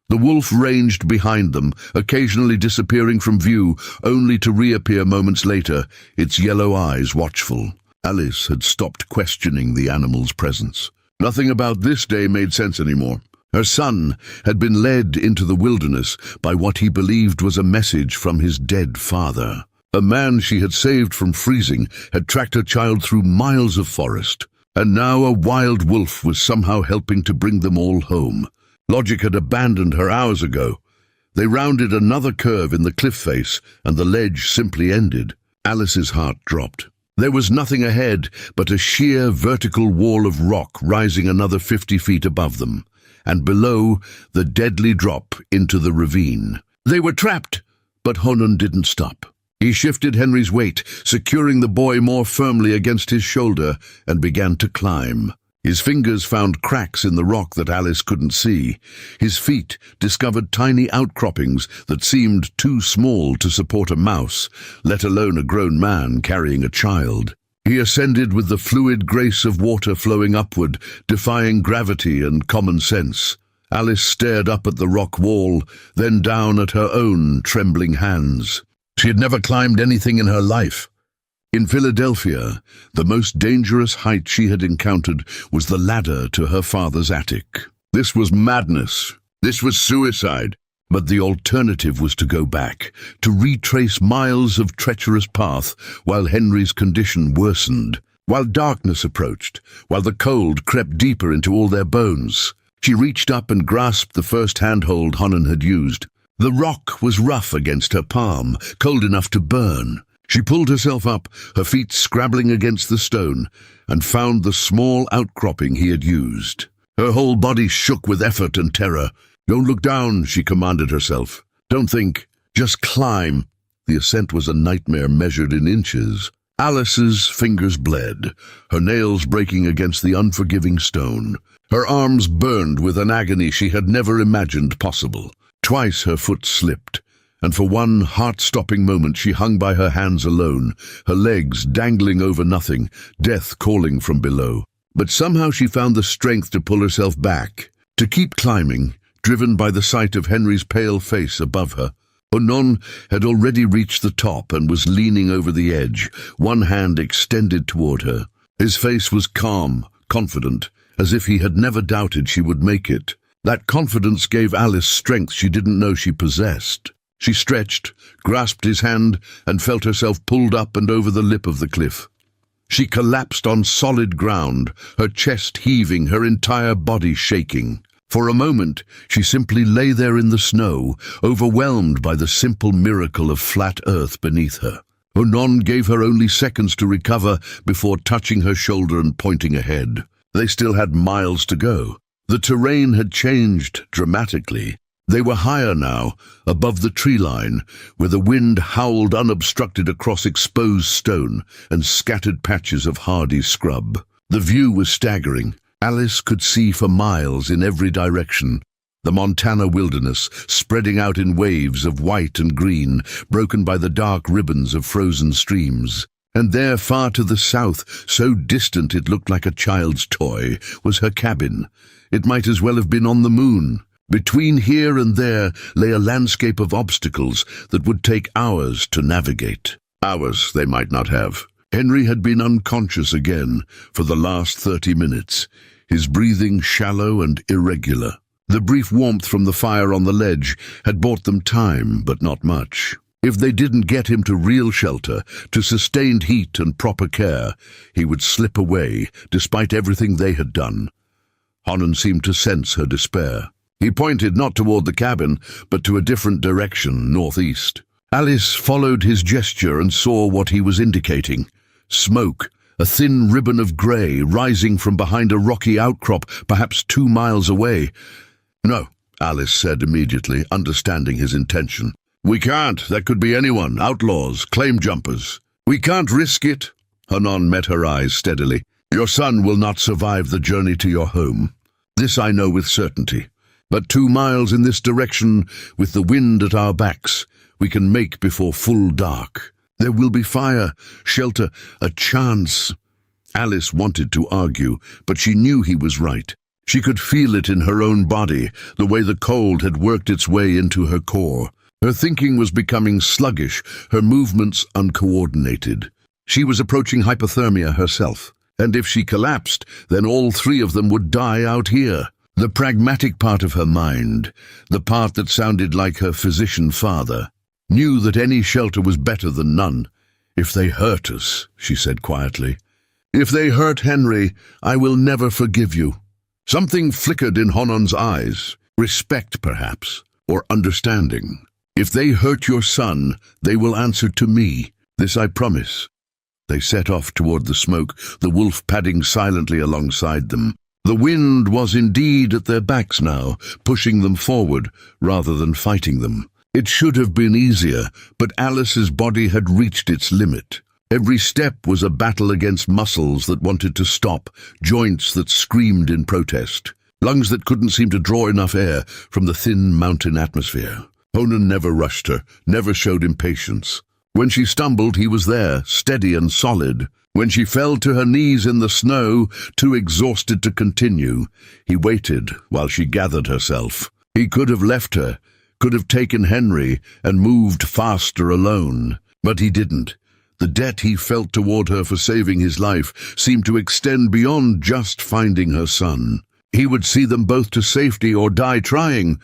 The wolf ranged behind them, occasionally disappearing from view, only to reappear moments later, its yellow eyes watchful. Alice had stopped questioning the animal's presence. Nothing about this day made sense anymore. Her son had been led into the wilderness by what he believed was a message from his dead father. A man she had saved from freezing had tracked her child through miles of forest, and now a wild wolf was somehow helping to bring them all home. Logic had abandoned her hours ago. They rounded another curve in the cliff face, and the ledge simply ended. Alice's heart dropped. There was nothing ahead but a sheer vertical wall of rock rising another 50 feet above them, and below, the deadly drop into the ravine. They were trapped, but Honon didn't stop. He shifted Henry's weight, securing the boy more firmly against his shoulder, and began to climb. His fingers found cracks in the rock that Alice couldn't see. His feet discovered tiny outcroppings that seemed too small to support a mouse, let alone a grown man carrying a child. He ascended with the fluid grace of water flowing upward, defying gravity and common sense. Alice stared up at the rock wall, then down at her own trembling hands. She had never climbed anything in her life. In Philadelphia, the most dangerous height she had encountered was the ladder to her father's attic. This was madness. This was suicide. But the alternative was to go back, to retrace miles of treacherous path while Henry's condition worsened, while darkness approached, while the cold crept deeper into all their bones. She reached up and grasped the first handhold Honon had used. The rock was rough against her palm, cold enough to burn. She pulled herself up, her feet scrabbling against the stone, and found the small outcropping he had used. Her whole body shook with effort and terror. "Don't look down," she commanded herself. "Don't think. Just climb." The ascent was a nightmare measured in inches. Alice's fingers bled, her nails breaking against the unforgiving stone. Her arms burned with an agony she had never imagined possible. Twice her foot slipped, and for one heart-stopping moment she hung by her hands alone, her legs dangling over nothing, death calling from below. But somehow she found the strength to pull herself back, to keep climbing, driven by the sight of Henry's pale face above her. Honon had already reached the top and was leaning over the edge, one hand extended toward her. His face was calm, confident, as if he had never doubted she would make it. That confidence gave Alice strength she didn't know she possessed. She stretched, grasped his hand, and felt herself pulled up and over the lip of the cliff. She collapsed on solid ground, her chest heaving, her entire body shaking. For a moment, she simply lay there in the snow, overwhelmed by the simple miracle of flat earth beneath her. Honon gave her only seconds to recover before touching her shoulder and pointing ahead. They still had miles to go. The terrain had changed dramatically. They were higher now, above the tree line, where the wind howled unobstructed across exposed stone and scattered patches of hardy scrub. The view was staggering. Alice could see for miles in every direction. The Montana wilderness, spreading out in waves of white and green, broken by the dark ribbons of frozen streams. And there, far to the south, so distant it looked like a child's toy, was her cabin. It might as well have been on the moon. Between here and there lay a landscape of obstacles that would take hours to navigate. Hours they might not have. Henry had been unconscious again for the last 30 minutes, his breathing shallow and irregular. The brief warmth from the fire on the ledge had bought them time, but not much. If they didn't get him to real shelter, to sustained heat and proper care, he would slip away, despite everything they had done. Honan seemed to sense her despair. He pointed not toward the cabin, but to a different direction, northeast. Alice followed his gesture and saw what he was indicating. Smoke, a thin ribbon of grey rising from behind a rocky outcrop, perhaps 2 miles away. "No," Alice said immediately, understanding his intention. "We can't. That could be anyone, outlaws, claim jumpers. We can't risk it." Honan met her eyes steadily. "Your son will not survive the journey to your home. This I know with certainty. But 2 miles in this direction, with the wind at our backs, we can make before full dark. There will be fire, shelter, a chance." Alice wanted to argue, but she knew he was right. She could feel it in her own body, the way the cold had worked its way into her core. Her thinking was becoming sluggish, her movements uncoordinated. She was approaching hypothermia herself, and if she collapsed, then all 3 of them would die out here. The pragmatic part of her mind, the part that sounded like her physician father, knew that any shelter was better than none. "If they hurt us," she said quietly, "if they hurt Henry, I will never forgive you." Something flickered in Honan's eyes, respect perhaps, or understanding. "If they hurt your son, they will answer to me. This I promise." They set off toward the smoke, the wolf padding silently alongside them. The wind was indeed at their backs now, pushing them forward rather than fighting them. It should have been easier, but Alice's body had reached its limit. Every step was a battle against muscles that wanted to stop, joints that screamed in protest, lungs that couldn't seem to draw enough air from the thin mountain atmosphere. Honan never rushed her, never showed impatience. When she stumbled, he was there, steady and solid. When she fell to her knees in the snow, too exhausted to continue, he waited while she gathered herself. He could have left her, could have taken Henry and moved faster alone, but he didn't. The debt he felt toward her for saving his life seemed to extend beyond just finding her son. He would see them both to safety or die trying.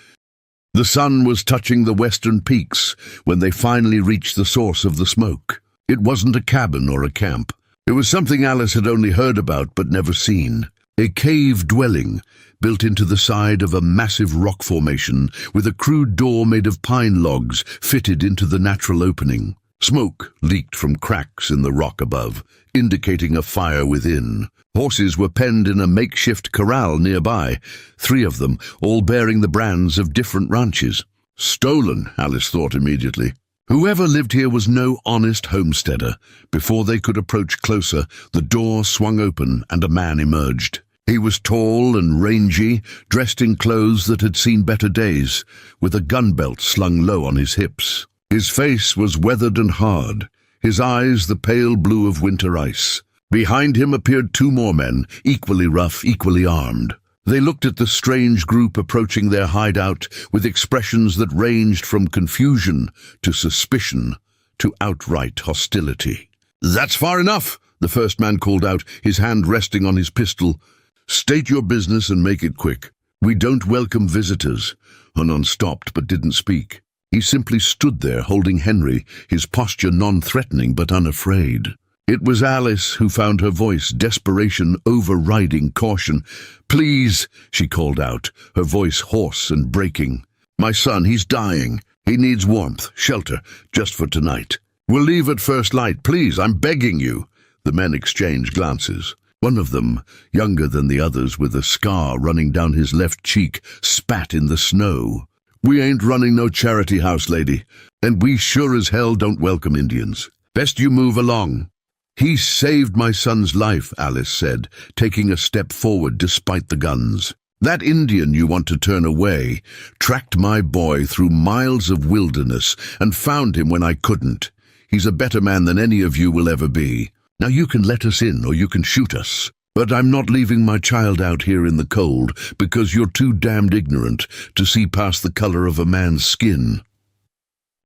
The sun was touching the western peaks when they finally reached the source of the smoke. It wasn't a cabin or a camp. It was something Alice had only heard about but never seen. A cave dwelling built into the side of a massive rock formation with a crude door made of pine logs fitted into the natural opening. Smoke leaked from cracks in the rock above, indicating a fire within. Horses were penned in a makeshift corral nearby, 3 of them, all bearing the brands of different ranches. Stolen, Alice thought immediately. Whoever lived here was no honest homesteader. Before they could approach closer, the door swung open and a man emerged. He was tall and rangy, dressed in clothes that had seen better days, with a gun belt slung low on his hips. His face was weathered and hard, his eyes the pale blue of winter ice. Behind him appeared 2 more men, equally rough, equally armed. They looked at the strange group approaching their hideout with expressions that ranged from confusion to suspicion to outright hostility. "That's far enough," the first man called out, his hand resting on his pistol. "State your business and make it quick. We don't welcome visitors." Honan stopped but didn't speak. He simply stood there holding Henry, his posture non-threatening but unafraid. It was Alice who found her voice, desperation overriding caution. "Please," she called out, her voice hoarse and breaking. "My son, he's dying. He needs warmth, shelter, just for tonight. We'll leave at first light. Please, I'm begging you." The men exchanged glances. One of them, younger than the others with a scar running down his left cheek, spat in the snow. "We ain't running no charity house, lady, and we sure as hell don't welcome Indians. Best you move along." "He saved my son's life," Alice said, taking a step forward despite the guns. "That Indian you want to turn away tracked my boy through miles of wilderness and found him when I couldn't. He's a better man than any of you will ever be. Now you can let us in or you can shoot us. But I'm not leaving my child out here in the cold because you're too damned ignorant to see past the color of a man's skin."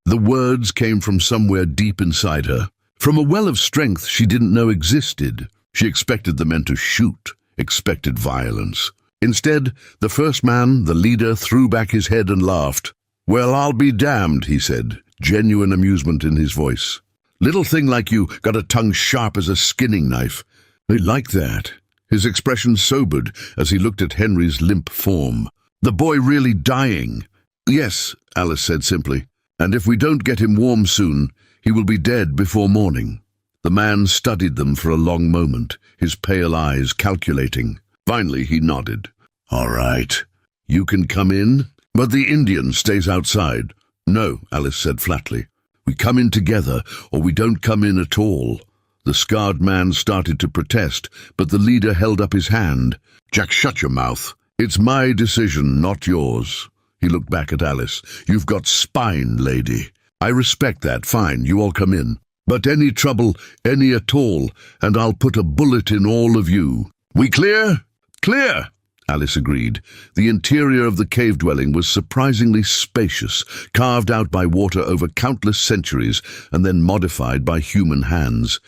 The words came from somewhere deep inside her, from a well of strength she didn't know existed. She expected the men to shoot, expected violence. Instead, the first man, the leader, threw back his head and laughed. "Well, I'll be damned," he said. genuine amusement in his voice. "Little thing like you got a tongue sharp as a skinning knife. I like that." His expression sobered as he looked at Henry's limp form. "The boy really dying?" "Yes," Alice said simply. "And if we don't get him warm soon, he will be dead before morning." The man studied them for a long moment, his pale eyes calculating. Finally he nodded. "All right. You can come in, but the Indian stays outside." "No," Alice said flatly. "We come in together, or we don't come in at all." The scarred man started to protest, but the leader held up his hand. "Jack, shut your mouth. It's my decision, not yours." He looked back at Alice. "You've got spine, lady. I respect that. Fine, you all come in. But any trouble, any at all, and I'll put a bullet in all of you. We clear?" "Clear," Alice agreed. The interior of the cave dwelling was surprisingly spacious, carved out by water over countless centuries and then modified by human hands.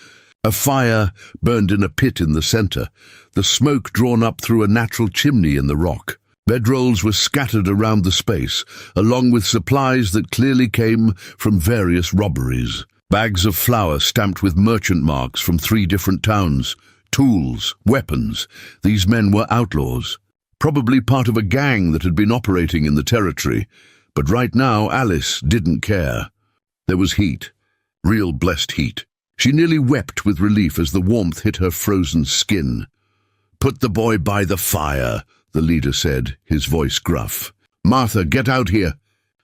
A fire burned in a pit in the center, the smoke drawn up through a natural chimney in the rock. Bedrolls were scattered around the space, along with supplies that clearly came from various robberies. Bags of flour stamped with merchant marks from 3 different towns. Tools, weapons. These men were outlaws, probably part of a gang that had been operating in the territory. But right now Alice didn't care. There was heat. Real blessed heat. She nearly wept with relief as the warmth hit her frozen skin. "Put the boy by the fire," the leader said, his voice gruff. "Martha, get out here."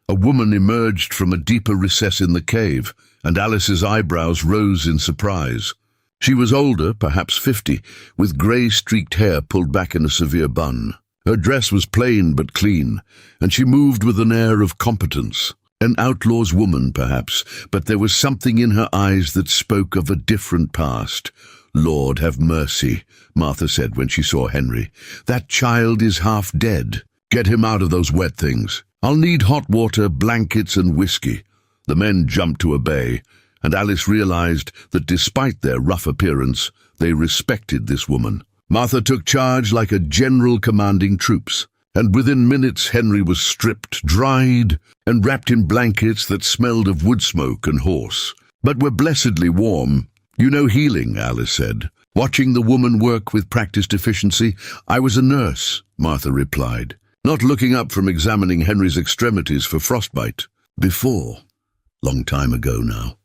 A woman emerged from a deeper recess in the cave, and Alice's eyebrows rose in surprise. She was older, perhaps 50, with grey-streaked hair pulled back in a severe bun. Her dress was plain but clean, and she moved with an air of competence. An outlaw's woman, perhaps, but there was something in her eyes that spoke of a different past. "Lord have mercy," Martha said when she saw Henry. "That child is half dead. Get him out of those wet things. I'll need hot water, blankets, and whiskey." The men jumped to obey, and Alice realized that despite their rough appearance, they respected this woman. Martha took charge like a general commanding troops, and within minutes Henry was stripped, dried, and wrapped in blankets that smelled of wood smoke and horse, but were blessedly warm. "You know healing," Alice said. Watching the woman work with practiced efficiency, "I was a nurse," Martha replied, not looking up from examining Henry's extremities for frostbite. "Before. Long time ago now."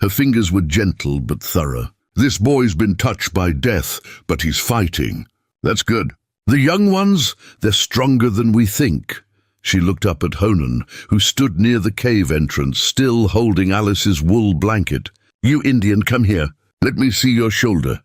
Her fingers were gentle but thorough. "This boy's been touched by death, but he's fighting. That's good. The young ones, they're stronger than we think." She looked up at Honan, who stood near the cave entrance, still holding Alice's wool blanket. "You Indian, come here. Let me see your shoulder."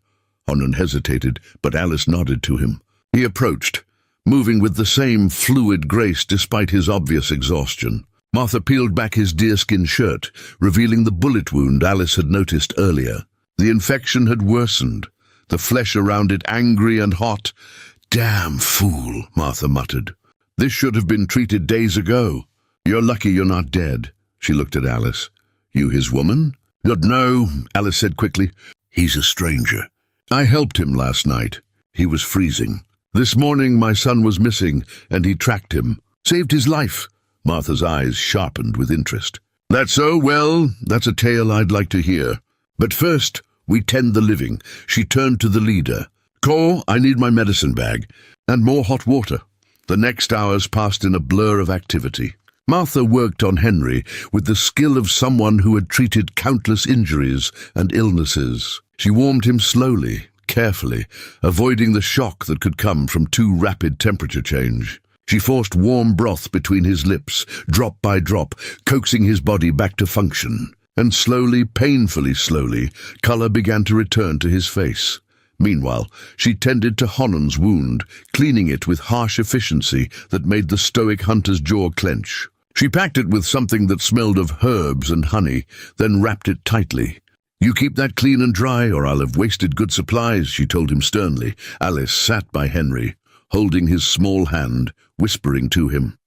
Honan hesitated, but Alice nodded to him. He approached, moving with the same fluid grace despite his obvious exhaustion. Martha peeled back his deerskin shirt, revealing the bullet wound Alice had noticed earlier. The infection had worsened, the flesh around it angry and hot. "Damn fool," Martha muttered. "This should have been treated days ago. You're lucky you're not dead." She looked at Alice. "You his woman?" "No," Alice said quickly. "He's a stranger. I helped him last night. He was freezing. This morning my son was missing, and he tracked him. Saved his life." Martha's eyes sharpened with interest. "That's so? Well, that's a tale I'd like to hear. But first, we tend the living." She turned to the leader. "Cole, I need my medicine bag, and more hot water." The next hours passed in a blur of activity. Martha worked on Henry with the skill of someone who had treated countless injuries and illnesses. She warmed him slowly, carefully, avoiding the shock that could come from too rapid temperature change. She forced warm broth between his lips, drop by drop, coaxing his body back to function. And slowly, painfully slowly, colour began to return to his face. Meanwhile, she tended to Honan's wound, cleaning it with harsh efficiency that made the stoic hunter's jaw clench. She packed it with something that smelled of herbs and honey, then wrapped it tightly. "You keep that clean and dry, or I'll have wasted good supplies," she told him sternly. Alice sat by Henry, holding his small hand, whispering to him,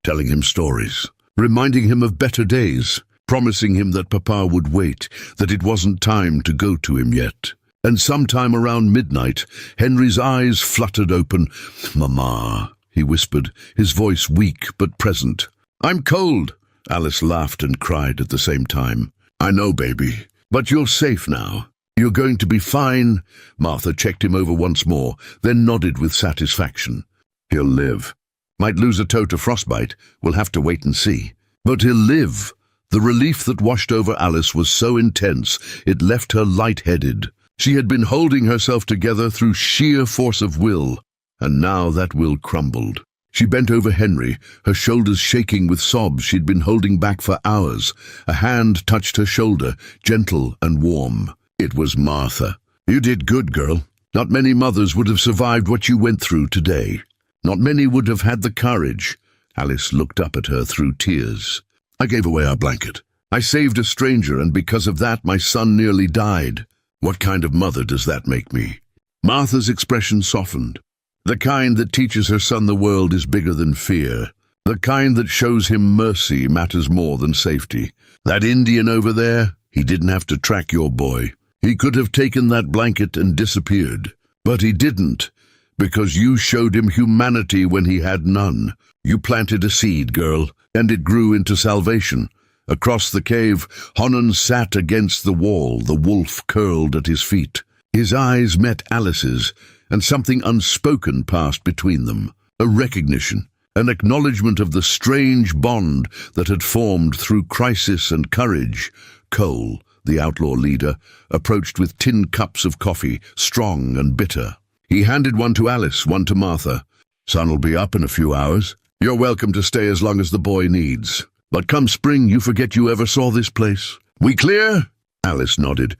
telling him stories, reminding him of better days, promising him that Papa would wait, that it wasn't time to go to him yet. And sometime around midnight, Henry's eyes fluttered open. "Mama," he whispered, his voice weak but present. "I'm cold," Alice laughed and cried at the same time. I know, baby, but you're safe now. You're going to be fine. Martha checked him over once more, then nodded with satisfaction. He'll live. Might lose a toe to frostbite. We'll have to wait and see. But he'll live. The relief that washed over Alice was so intense, it left her light-headed. She had been holding herself together through sheer force of will, and now that will crumbled. She bent over Henry, her shoulders shaking with sobs she'd been holding back for hours. A hand touched her shoulder, gentle and warm. It was Martha. You did good, girl. Not many mothers would have survived what you went through today. Not many would have had the courage. Alice looked up at her through tears. I gave away our blanket. I saved a stranger, and because of that my son nearly died. What kind of mother does that make me? Martha's expression softened. The kind that teaches her son the world is bigger than fear. The kind that shows him mercy matters more than safety. That Indian over there, he didn't have to track your boy. He could have taken that blanket and disappeared. But he didn't, because you showed him humanity when he had none. You planted a seed, girl, and it grew into salvation. Across the cave, Honan sat against the wall, the wolf curled at his feet. His eyes met Alice's, and something unspoken passed between them. A recognition, an acknowledgement of the strange bond that had formed through crisis and courage. Cole, the outlaw leader, approached with tin cups of coffee, strong and bitter. He handed one to Alice, one to Martha. Sun'll be up in a few hours. You're welcome to stay as long as the boy needs. But come spring, you forget you ever saw this place. We clear? Alice nodded.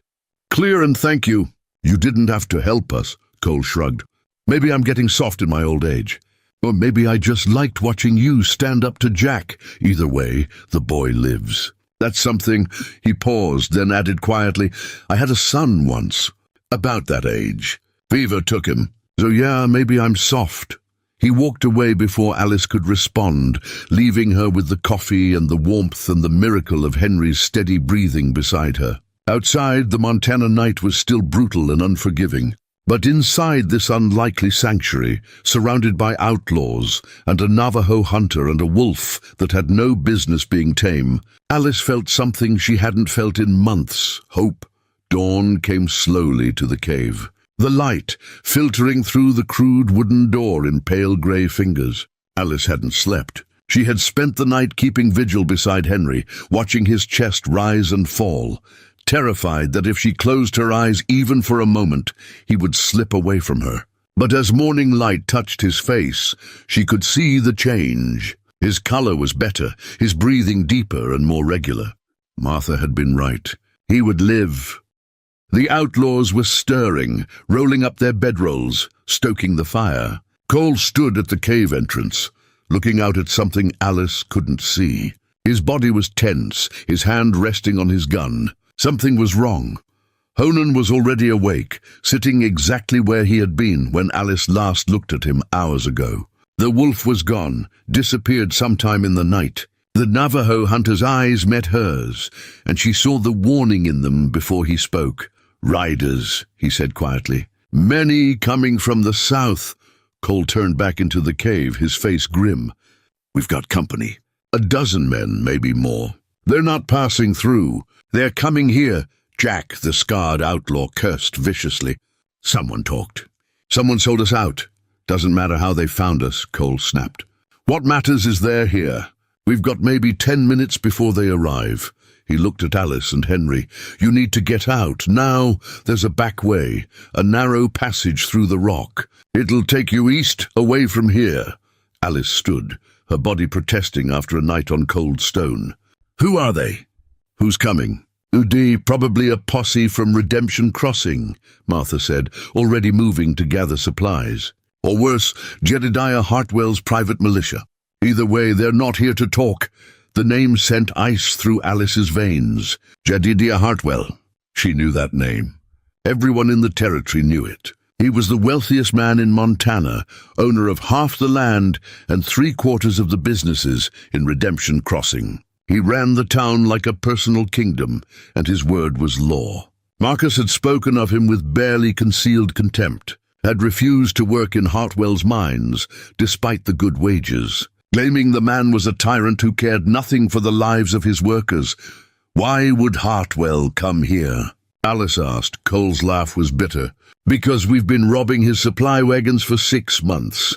Clear, and thank you. You didn't have to help us, Cole shrugged. Maybe I'm getting soft in my old age. Or maybe I just liked watching you stand up to Jack. Either way, the boy lives. That's something. He paused, then added quietly, I had a son once, about that age. Fever took him. So yeah, maybe I'm soft. He walked away before Alice could respond, leaving her with the coffee and the warmth and the miracle of Henry's steady breathing beside her. Outside, the Montana night was still brutal and unforgiving. But inside this unlikely sanctuary, surrounded by outlaws and a Navajo hunter and a wolf that had no business being tame, Alice felt something she hadn't felt in months, hope. Dawn came slowly to the cave. The light filtering through the crude wooden door in pale grey fingers. Alice hadn't slept. She had spent the night keeping vigil beside Henry, watching his chest rise and fall, terrified that if she closed her eyes even for a moment, he would slip away from her. But as morning light touched his face, she could see the change. His color was better, his breathing deeper and more regular. Martha had been right. He would live. The outlaws were stirring, rolling up their bedrolls, stoking the fire. Cole stood at the cave entrance, looking out at something Alice couldn't see. His body was tense, his hand resting on his gun. Something was wrong. Honan was already awake, sitting exactly where he had been when Alice last looked at him hours ago. The wolf was gone, disappeared sometime in the night. The Navajo hunter's eyes met hers, and she saw the warning in them before he spoke. Riders, he said quietly. Many coming from the south. Cole turned back into the cave, his face grim. We've got company. 12 men, maybe more. They're not passing through. They're coming here. Jack, the scarred outlaw, cursed viciously. Someone talked. Someone sold us out. Doesn't matter how they found us, Cole snapped. What matters is they're here. We've got maybe 10 minutes before they arrive. He looked at Alice and Henry. You need to get out. Now there's a back way, a narrow passage through the rock. It'll take you east, away from here. Alice stood, her body protesting after a night on cold stone. Who are they? Who's coming? Udi, probably a posse from Redemption Crossing, Martha said, already moving to gather supplies. Or worse, Jedediah Hartwell's private militia. Either way, they're not here to talk. The name sent ice through Alice's veins. Jedediah Hartwell. She knew that name. Everyone in the territory knew it. He was the wealthiest man in Montana, owner of half the land and 3/4 of the businesses in Redemption Crossing. He ran the town like a personal kingdom, and his word was law. Marcus had spoken of him with barely concealed contempt, had refused to work in Hartwell's mines, despite the good wages. claiming the man was a tyrant who cared nothing for the lives of his workers. Why would Hartwell come here? Alice asked. Cole's laugh was bitter. Because we've been robbing his supply wagons for 6 months.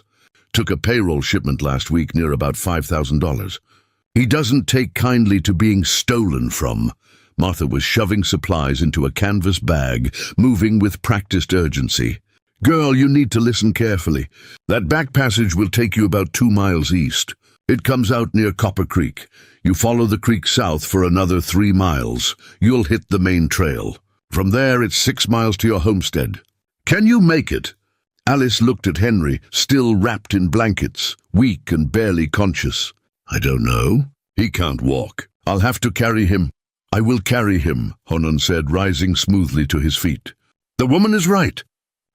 Took a payroll shipment last week near about $5,000. He doesn't take kindly to being stolen from. Martha was shoving supplies into a canvas bag, moving with practiced urgency. Girl, you need to listen carefully. That back passage will take you about 2 miles east. It comes out near Copper Creek. You follow the creek south for another 3 miles. You'll hit the main trail. From there, it's 6 miles to your homestead. Can you make it? Alice looked at Henry, still wrapped in blankets, weak and barely conscious. I don't know. He can't walk. I'll have to carry him. I will carry him, Honan said, rising smoothly to his feet. The woman is right.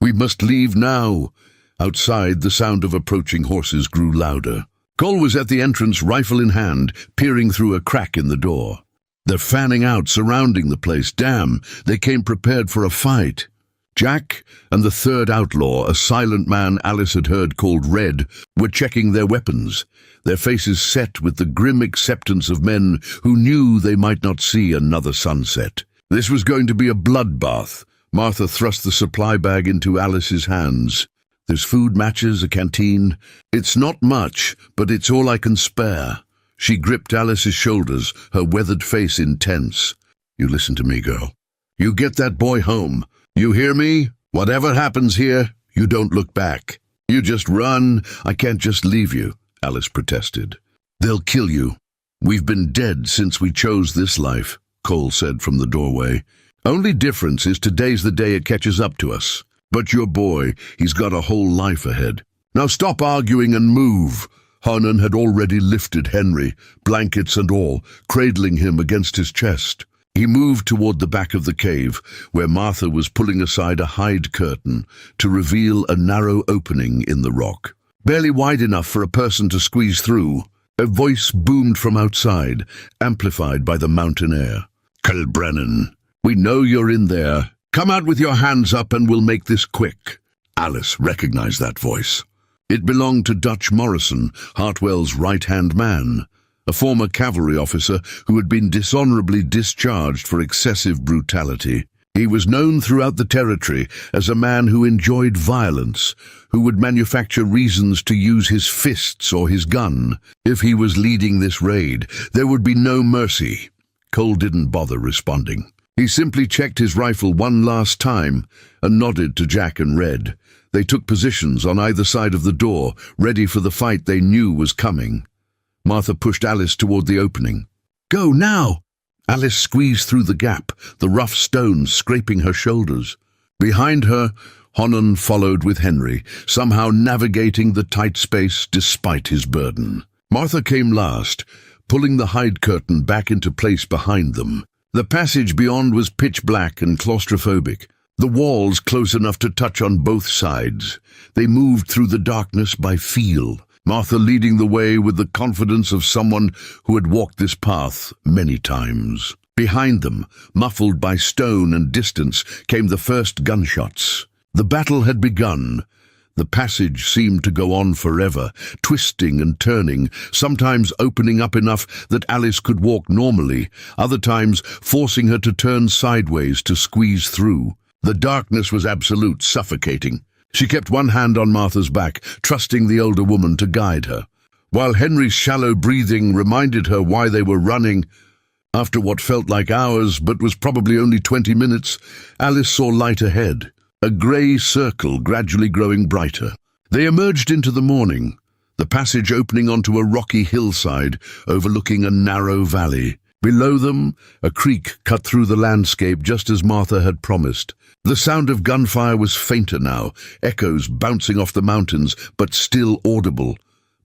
We must leave now. Outside, the sound of approaching horses grew louder. Cole was at the entrance, rifle in hand, peering through a crack in the door. They're fanning out, surrounding the place. Damn, they came prepared for a fight. Jack and the third outlaw, a silent man Alice had heard called Red, were checking their weapons, their faces set with the grim acceptance of men who knew they might not see another sunset. This was going to be a bloodbath. Martha thrust the supply bag into Alice's hands. There's food, matches, a canteen. It's not much, but it's all I can spare. She gripped Alice's shoulders, her weathered face intense. You listen to me, girl. You get that boy home. You hear me? Whatever happens here, you don't look back. You just run. I can't just leave you, Alice protested. They'll kill you. We've been dead since we chose this life, Cole said from the doorway. Only difference is today's the day it catches up to us. But your boy, he's got a whole life ahead. Now stop arguing and move. Honan had already lifted Henry, blankets and all, cradling him against his chest. He moved toward the back of the cave, where Martha was pulling aside a hide curtain to reveal a narrow opening in the rock, barely wide enough for a person to squeeze through. A voice boomed from outside, amplified by the mountain air. Culbrennan, we know you're in there. Come out with your hands up and we'll make this quick. Alice recognized that voice. It belonged to Dutch Morrison, Hartwell's right-hand man, a former cavalry officer who had been dishonorably discharged for excessive brutality. He was known throughout the territory as a man who enjoyed violence, who would manufacture reasons to use his fists or his gun. If he was leading this raid, there would be no mercy. Cole didn't bother responding. He simply checked his rifle one last time and nodded to Jack and Red. They took positions on either side of the door, ready for the fight they knew was coming. Martha pushed Alice toward the opening. Go now! Alice squeezed through the gap, the rough stones scraping her shoulders. Behind her, Honan followed with Henry, somehow navigating the tight space despite his burden. Martha came last, pulling the hide curtain back into place behind them. The passage beyond was pitch black and claustrophobic, the walls close enough to touch on both sides. They moved through the darkness by feel, Martha leading the way with the confidence of someone who had walked this path many times. Behind them, muffled by stone and distance, came the first gunshots. The battle had begun. The passage seemed to go on forever, twisting and turning, sometimes opening up enough that Alice could walk normally, other times forcing her to turn sideways to squeeze through. The darkness was absolute, suffocating. She kept one hand on Martha's back, trusting the older woman to guide her, while Henry's shallow breathing reminded her why they were running. After what felt like hours, but was probably only 20 minutes, Alice saw light ahead, a grey circle gradually growing brighter. They emerged into the morning, the passage opening onto a rocky hillside overlooking a narrow valley. Below them, a creek cut through the landscape just as Martha had promised. The sound of gunfire was fainter now, echoes bouncing off the mountains, but still audible.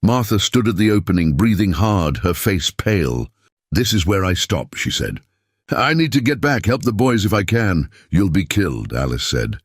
Martha stood at the opening, breathing hard, her face pale. "This is where I stop," she said. "I need to get back, help the boys if I can." "You'll be killed," Alice said.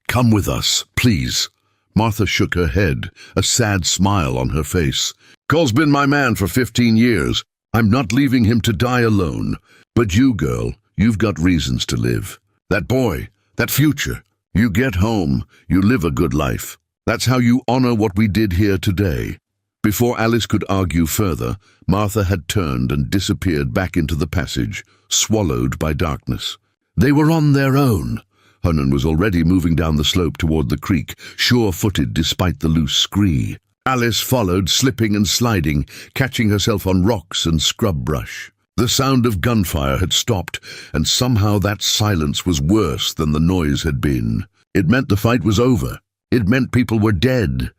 "Come with us, please." Martha shook her head, a sad smile on her face. "Cole's been my man for 15 years. I'm not leaving him to die alone. But you, girl, you've got reasons to live. That boy, that future. You get home, you live a good life. That's how you honor what we did here today." Before Alice could argue further, Martha had turned and disappeared back into the passage, swallowed by darkness. They were on their own. Honan was already moving down the slope toward the creek, sure-footed despite the loose scree. Alice followed, slipping and sliding, catching herself on rocks and scrub brush. The sound of gunfire had stopped, and somehow that silence was worse than the noise had been. It meant the fight was over. It meant people were dead.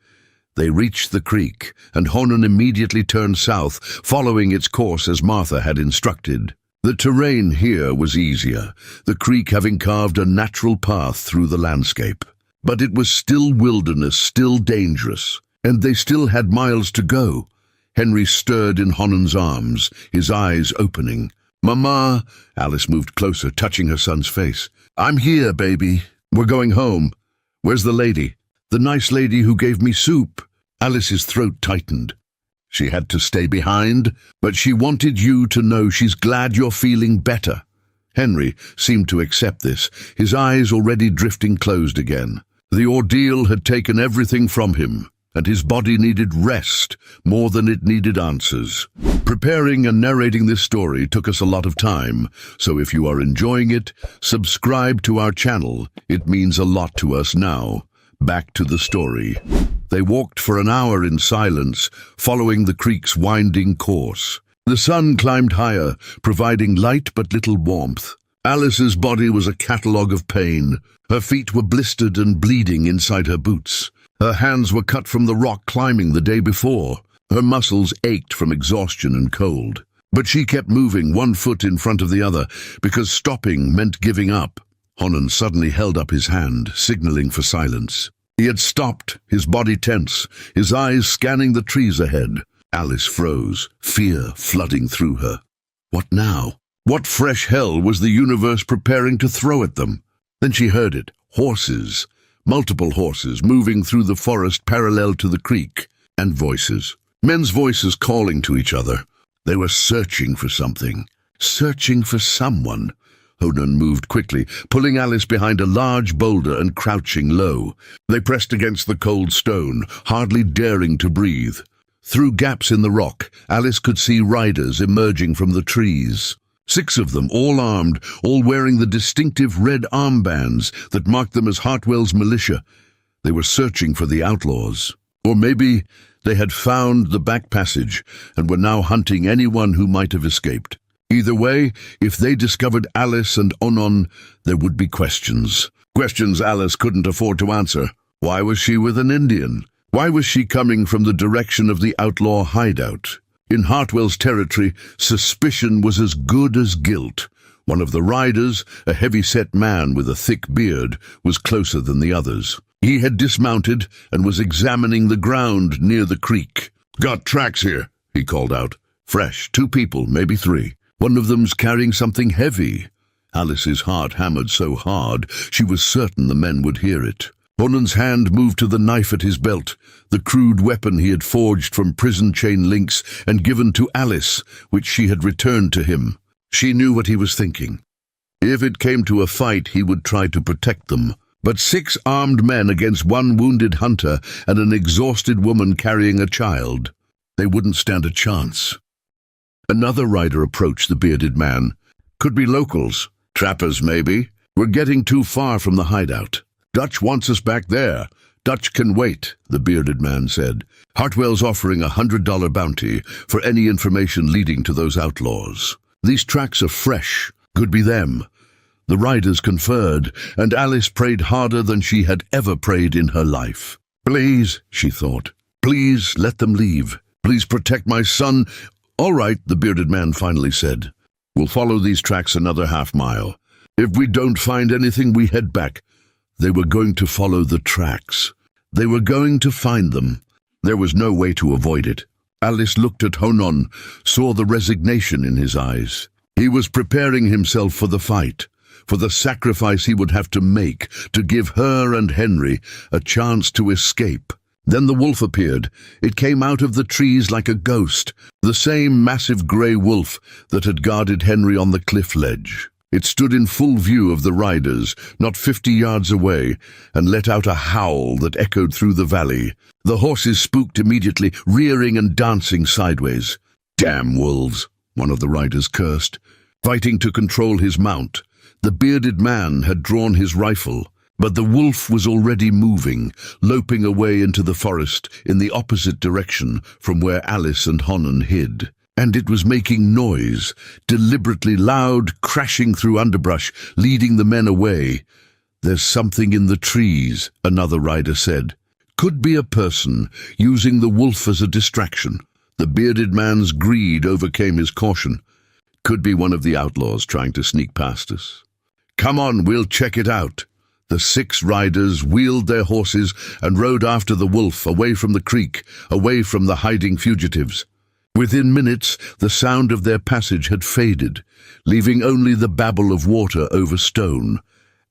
They reached the creek, and Honan immediately turned south, following its course as Martha had instructed. The terrain here was easier, the creek having carved a natural path through the landscape. But it was still wilderness, still dangerous, and they still had miles to go. Henry stirred in Honan's arms, his eyes opening. "Mama," Alice moved closer, touching her son's face. "I'm here, baby. We're going home. Where's the lady? The nice lady who gave me soup." Alice's throat tightened. She had to stay behind, but she wanted you to know she's glad you're feeling better. Henry seemed to accept this, his eyes already drifting closed again. The ordeal had taken everything from him, and his body needed rest more than it needed answers. Preparing and narrating this story took us a lot of time, so if you are enjoying it, subscribe to our channel. It means a lot to us now. Back to the story. They walked for an hour in silence, following the creek's winding course. The sun climbed higher, providing light but little warmth. Alice's body was a catalogue of pain. Her feet were blistered and bleeding inside her boots. Her hands were cut from the rock climbing the day before. Her muscles ached from exhaustion and cold. But she kept moving, one foot in front of the other, because stopping meant giving up. Honan suddenly held up his hand, signaling for silence. He had stopped, his body tense, his eyes scanning the trees ahead. Alice froze, fear flooding through her. What now? What fresh hell was the universe preparing to throw at them? Then she heard it. Horses. Multiple horses moving through the forest parallel to the creek. And voices. Men's voices calling to each other. They were searching for something. Searching for someone. Honan moved quickly, pulling Alice behind a large boulder and crouching low. They pressed against the cold stone, hardly daring to breathe. Through gaps in the rock, Alice could see riders emerging from the trees. 6 of them, all armed, all wearing the distinctive red armbands that marked them as Hartwell's militia. They were searching for the outlaws. Or maybe they had found the back passage and were now hunting anyone who might have escaped. Either way, if they discovered Alice and Honan, there would be questions. Questions Alice couldn't afford to answer. Why was she with an Indian? Why was she coming from the direction of the outlaw hideout? In Hartwell's territory, suspicion was as good as guilt. One of the riders, a heavy-set man with a thick beard, was closer than the others. He had dismounted and was examining the ground near the creek. "Got tracks here," he called out. "Fresh, 2 people, maybe 3. One of them's carrying something heavy." Alice's heart hammered so hard, she was certain the men would hear it. Honan's hand moved to the knife at his belt, the crude weapon he had forged from prison chain links and given to Alice, which she had returned to him. She knew what he was thinking. If it came to a fight, he would try to protect them. But 6 armed men against 1 wounded hunter and an exhausted woman carrying a child. They wouldn't stand a chance. Another rider approached the bearded man. "Could be locals. Trappers, maybe. We're getting too far from the hideout. Dutch wants us back there. Dutch can wait," the bearded man said. "Hartwell's offering a $100 bounty for any information leading to those outlaws. These tracks are fresh. Could be them." The riders conferred, and Alice prayed harder than she had ever prayed in her life. "Please," she thought. "Please let them leave. Please protect my son." "All right," the bearded man finally said. "We'll follow these tracks another half-mile. If we don't find anything, we head back." They were going to follow the tracks. They were going to find them. There was no way to avoid it. Alice looked at Honan, saw the resignation in his eyes. He was preparing himself for the fight, for the sacrifice he would have to make to give her and Henry a chance to escape. Then the wolf appeared. It came out of the trees like a ghost, the same massive grey wolf that had guarded Henry on the cliff ledge. It stood in full view of the riders, not 50 yards away, and let out a howl that echoed through the valley. The horses spooked immediately, rearing and dancing sideways. "Damn wolves," one of the riders cursed, fighting to control his mount. The bearded man had drawn his rifle, but the wolf was already moving, loping away into the forest in the opposite direction from where Alice and Honan hid. And it was making noise, deliberately loud, crashing through underbrush, leading the men away. "There's something in the trees," another rider said. "Could be a person using the wolf as a distraction." The bearded man's greed overcame his caution. "Could be one of the outlaws trying to sneak past us." "Come on, we'll check it out." The 6 riders wheeled their horses and rode after the wolf, away from the creek, away from the hiding fugitives. Within minutes, the sound of their passage had faded, leaving only the babble of water over stone.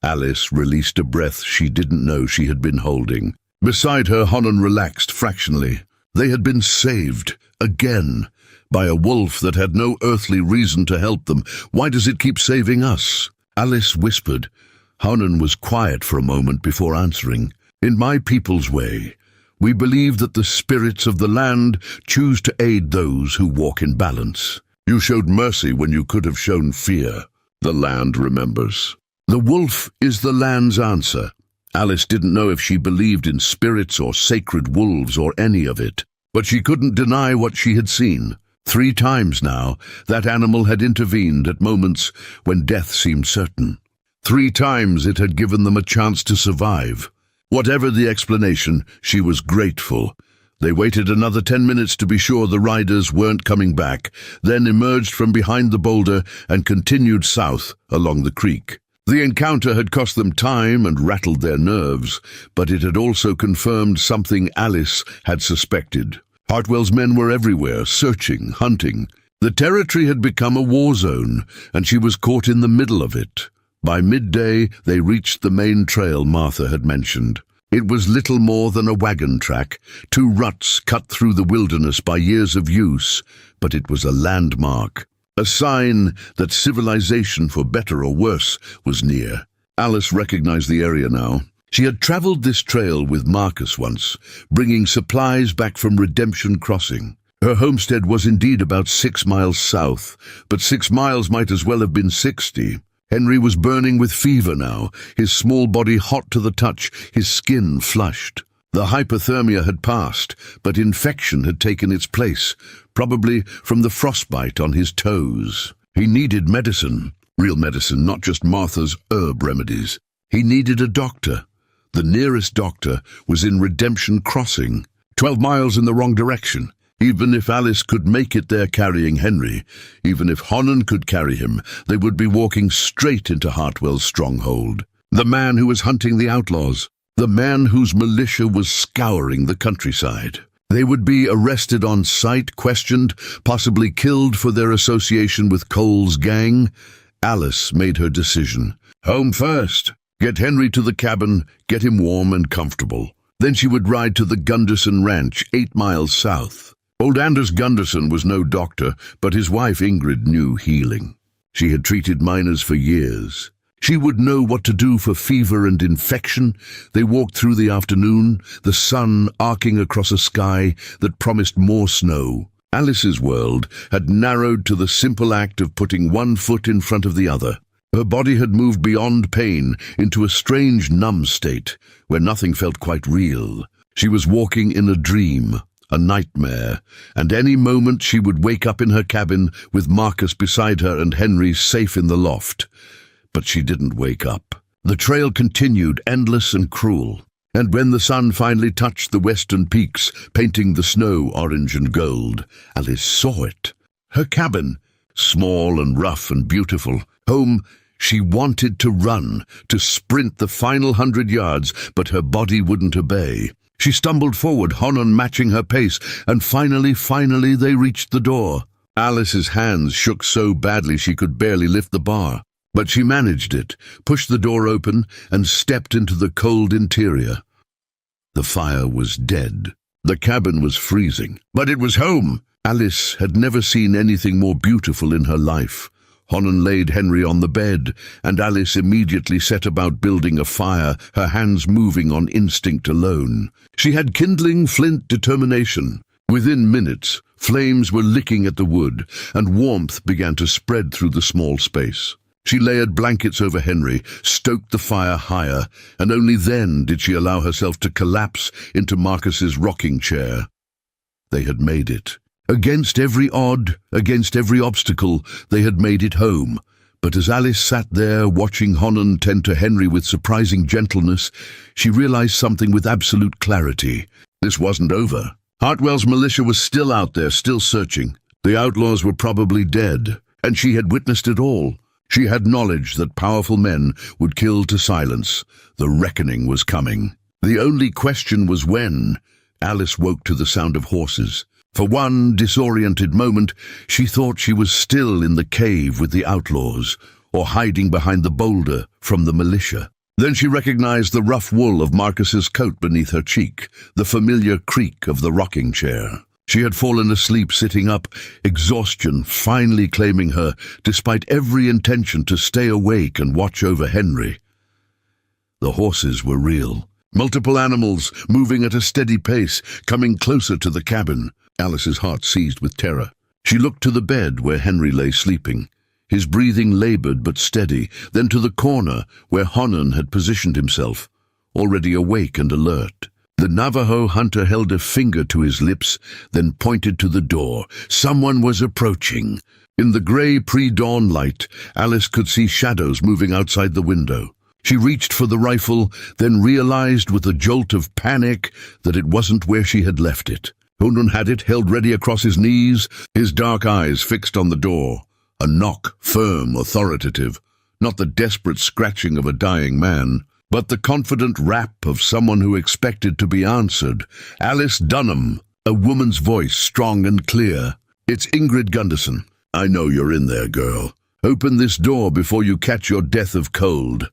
Alice released a breath she didn't know she had been holding. Beside her, Honan relaxed fractionally. They had been saved, again, by a wolf that had no earthly reason to help them. "Why does it keep saving us?" Alice whispered. Honan was quiet for a moment before answering. "In my people's way, we believe that the spirits of the land choose to aid those who walk in balance. You showed mercy when you could have shown fear. The land remembers." The wolf is the land's answer. Alice didn't know if she believed in spirits or sacred wolves or any of it, but she couldn't deny what she had seen. 3 times now, that animal had intervened at moments when death seemed certain. 3 times it had given them a chance to survive. Whatever the explanation, she was grateful. They waited another 10 minutes to be sure the riders weren't coming back, then emerged from behind the boulder and continued south along the creek. The encounter had cost them time and rattled their nerves, but it had also confirmed something Alice had suspected. Hartwell's men were everywhere, searching, hunting. The territory had become a war zone, and she was caught in the middle of it. By midday, they reached the main trail Martha had mentioned. It was little more than a wagon track, 2 ruts cut through the wilderness by years of use, but it was a landmark, a sign that civilization, for better or worse, was near. Alice recognized the area now. She had traveled this trail with Marcus once, bringing supplies back from Redemption Crossing. Her homestead was indeed about 6 miles south, but 6 miles might as well have been 60. Henry was burning with fever now, his small body hot to the touch, his skin flushed. The hypothermia had passed, but infection had taken its place, probably from the frostbite on his toes. He needed medicine, real medicine, not just Martha's herb remedies. He needed a doctor. The nearest doctor was in Redemption Crossing, 12 miles in the wrong direction. Even if Alice could make it there carrying Henry, even if Honan could carry him, they would be walking straight into Hartwell's stronghold. The man who was hunting the outlaws, the man whose militia was scouring the countryside. They would be arrested on sight, questioned, possibly killed for their association with Cole's gang. Alice made her decision. Home first. Get Henry to the cabin, get him warm and comfortable. Then she would ride to the Gunderson Ranch, 8 miles south. Old Anders Gunderson was no doctor, but his wife Ingrid knew healing. She had treated miners for years. She would know what to do for fever and infection. They walked through the afternoon, the sun arcing across a sky that promised more snow. Alice's world had narrowed to the simple act of putting one foot in front of the other. Her body had moved beyond pain into a strange numb state where nothing felt quite real. She was walking in a dream, a nightmare, and any moment she would wake up in her cabin with Marcus beside her and Henry safe in the loft. But she didn't wake up. The trail continued, endless and cruel, and when the sun finally touched the western peaks, painting the snow orange and gold, Alice saw it. Her cabin, small and rough and beautiful, home. She wanted to run, to sprint the final 100 yards, but her body wouldn't obey. She stumbled forward, Honan matching her pace, and finally they reached the door. Alice's hands shook so badly she could barely lift the bar. But she managed it, pushed the door open, and stepped into the cold interior. The fire was dead. The cabin was freezing, but it was home. Alice had never seen anything more beautiful in her life. Honan laid Henry on the bed, and Alice immediately set about building a fire, her hands moving on instinct alone. She had kindling flint determination. Within minutes, flames were licking at the wood, and warmth began to spread through the small space. She layered blankets over Henry, stoked the fire higher, and only then did she allow herself to collapse into Marcus's rocking chair. They had made it. Against every odd, against every obstacle, they had made it home. But as Alice sat there, watching Honan tend to Henry with surprising gentleness, she realized something with absolute clarity. This wasn't over. Hartwell's militia was still out there, still searching. The outlaws were probably dead, and she had witnessed it all. She had knowledge that powerful men would kill to silence. The reckoning was coming. The only question was when. Alice woke to the sound of horses. For one disoriented moment, she thought she was still in the cave with the outlaws, or hiding behind the boulder from the militia. Then she recognized the rough wool of Marcus's coat beneath her cheek, the familiar creak of the rocking chair. She had fallen asleep sitting up, exhaustion finally claiming her, despite every intention to stay awake and watch over Henry. The horses were real. Multiple animals, moving at a steady pace, coming closer to the cabin. Alice's heart seized with terror. She looked to the bed where Henry lay sleeping, his breathing labored but steady, then to the corner where Honan had positioned himself, already awake and alert. The Navajo hunter held a finger to his lips, then pointed to the door. Someone was approaching. In the grey pre-dawn light, Alice could see shadows moving outside the window. She reached for the rifle, then realized with a jolt of panic that it wasn't where she had left it. Honan had it held ready across his knees, his dark eyes fixed on the door. A knock, firm, authoritative, not the desperate scratching of a dying man, but the confident rap of someone who expected to be answered. Alice Dunham, a woman's voice, strong and clear. "It's Ingrid Gunderson. I know you're in there, girl. Open this door before you catch your death of cold."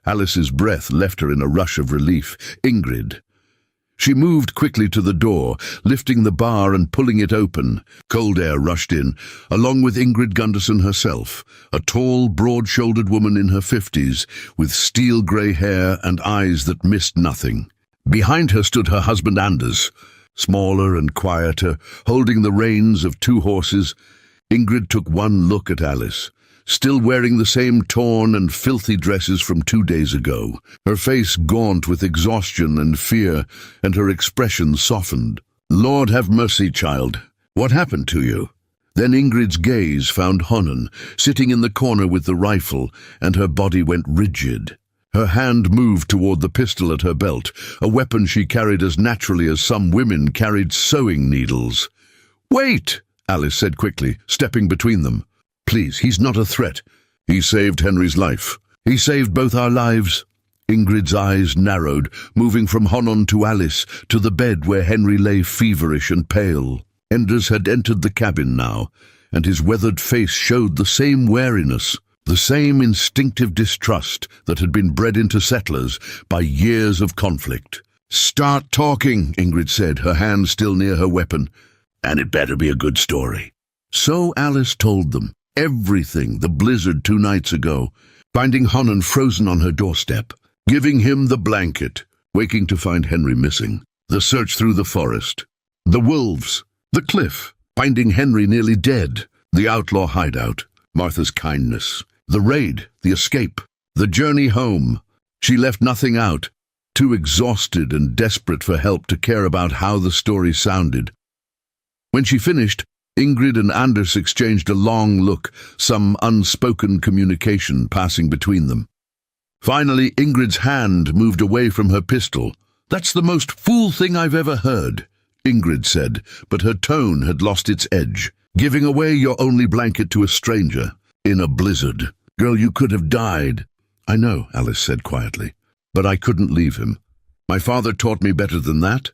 Alice's breath left her in a rush of relief. Ingrid. She moved quickly to the door, lifting the bar and pulling it open. Cold air rushed in, along with Ingrid Gunderson herself, a tall, broad-shouldered woman in her 50s, with steel-grey hair and eyes that missed nothing. Behind her stood her husband Anders, smaller and quieter, holding the reins of 2 horses. Ingrid took one look at Alice, still wearing the same torn and filthy dresses from 2 days ago, her face gaunt with exhaustion and fear, and her expression softened. "Lord have mercy, child. What happened to you?" Then Ingrid's gaze found Honan, sitting in the corner with the rifle, and her body went rigid. Her hand moved toward the pistol at her belt, a weapon she carried as naturally as some women carried sewing needles. "Wait!" Alice said quickly, stepping between them. "Please, he's not a threat. He saved Henry's life. He saved both our lives." Ingrid's eyes narrowed, moving from Honan to Alice, to the bed where Henry lay feverish and pale. Anders had entered the cabin now, and his weathered face showed the same wariness, the same instinctive distrust that had been bred into settlers by years of conflict. "Start talking," Ingrid said, her hand still near her weapon. "And it better be a good story." So Alice told them. Everything, the blizzard 2 nights ago, finding Honan frozen on her doorstep, giving him the blanket, waking to find Henry missing, the search through the forest, the wolves, the cliff, finding Henry nearly dead, the outlaw hideout, Martha's kindness, the raid, the escape, the journey home. She left nothing out, too exhausted and desperate for help to care about how the story sounded. When she finished, Ingrid and Anders exchanged a long look, some unspoken communication passing between them. Finally, Ingrid's hand moved away from her pistol. "That's the most fool thing I've ever heard," Ingrid said, but her tone had lost its edge. "Giving away your only blanket to a stranger, in a blizzard. Girl, you could have died." "I know," Alice said quietly, "but I couldn't leave him. My father taught me better than that."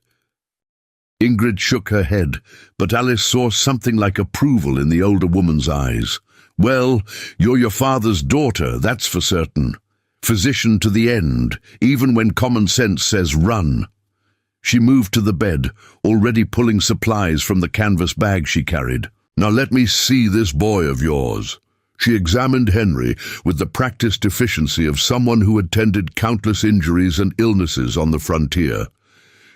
Ingrid shook her head, but Alice saw something like approval in the older woman's eyes. "Well, you're your father's daughter, that's for certain. Physician to the end, even when common sense says run." She moved to the bed, already pulling supplies from the canvas bag she carried. "Now let me see this boy of yours." She examined Henry with the practiced efficiency of someone who had tended countless injuries and illnesses on the frontier.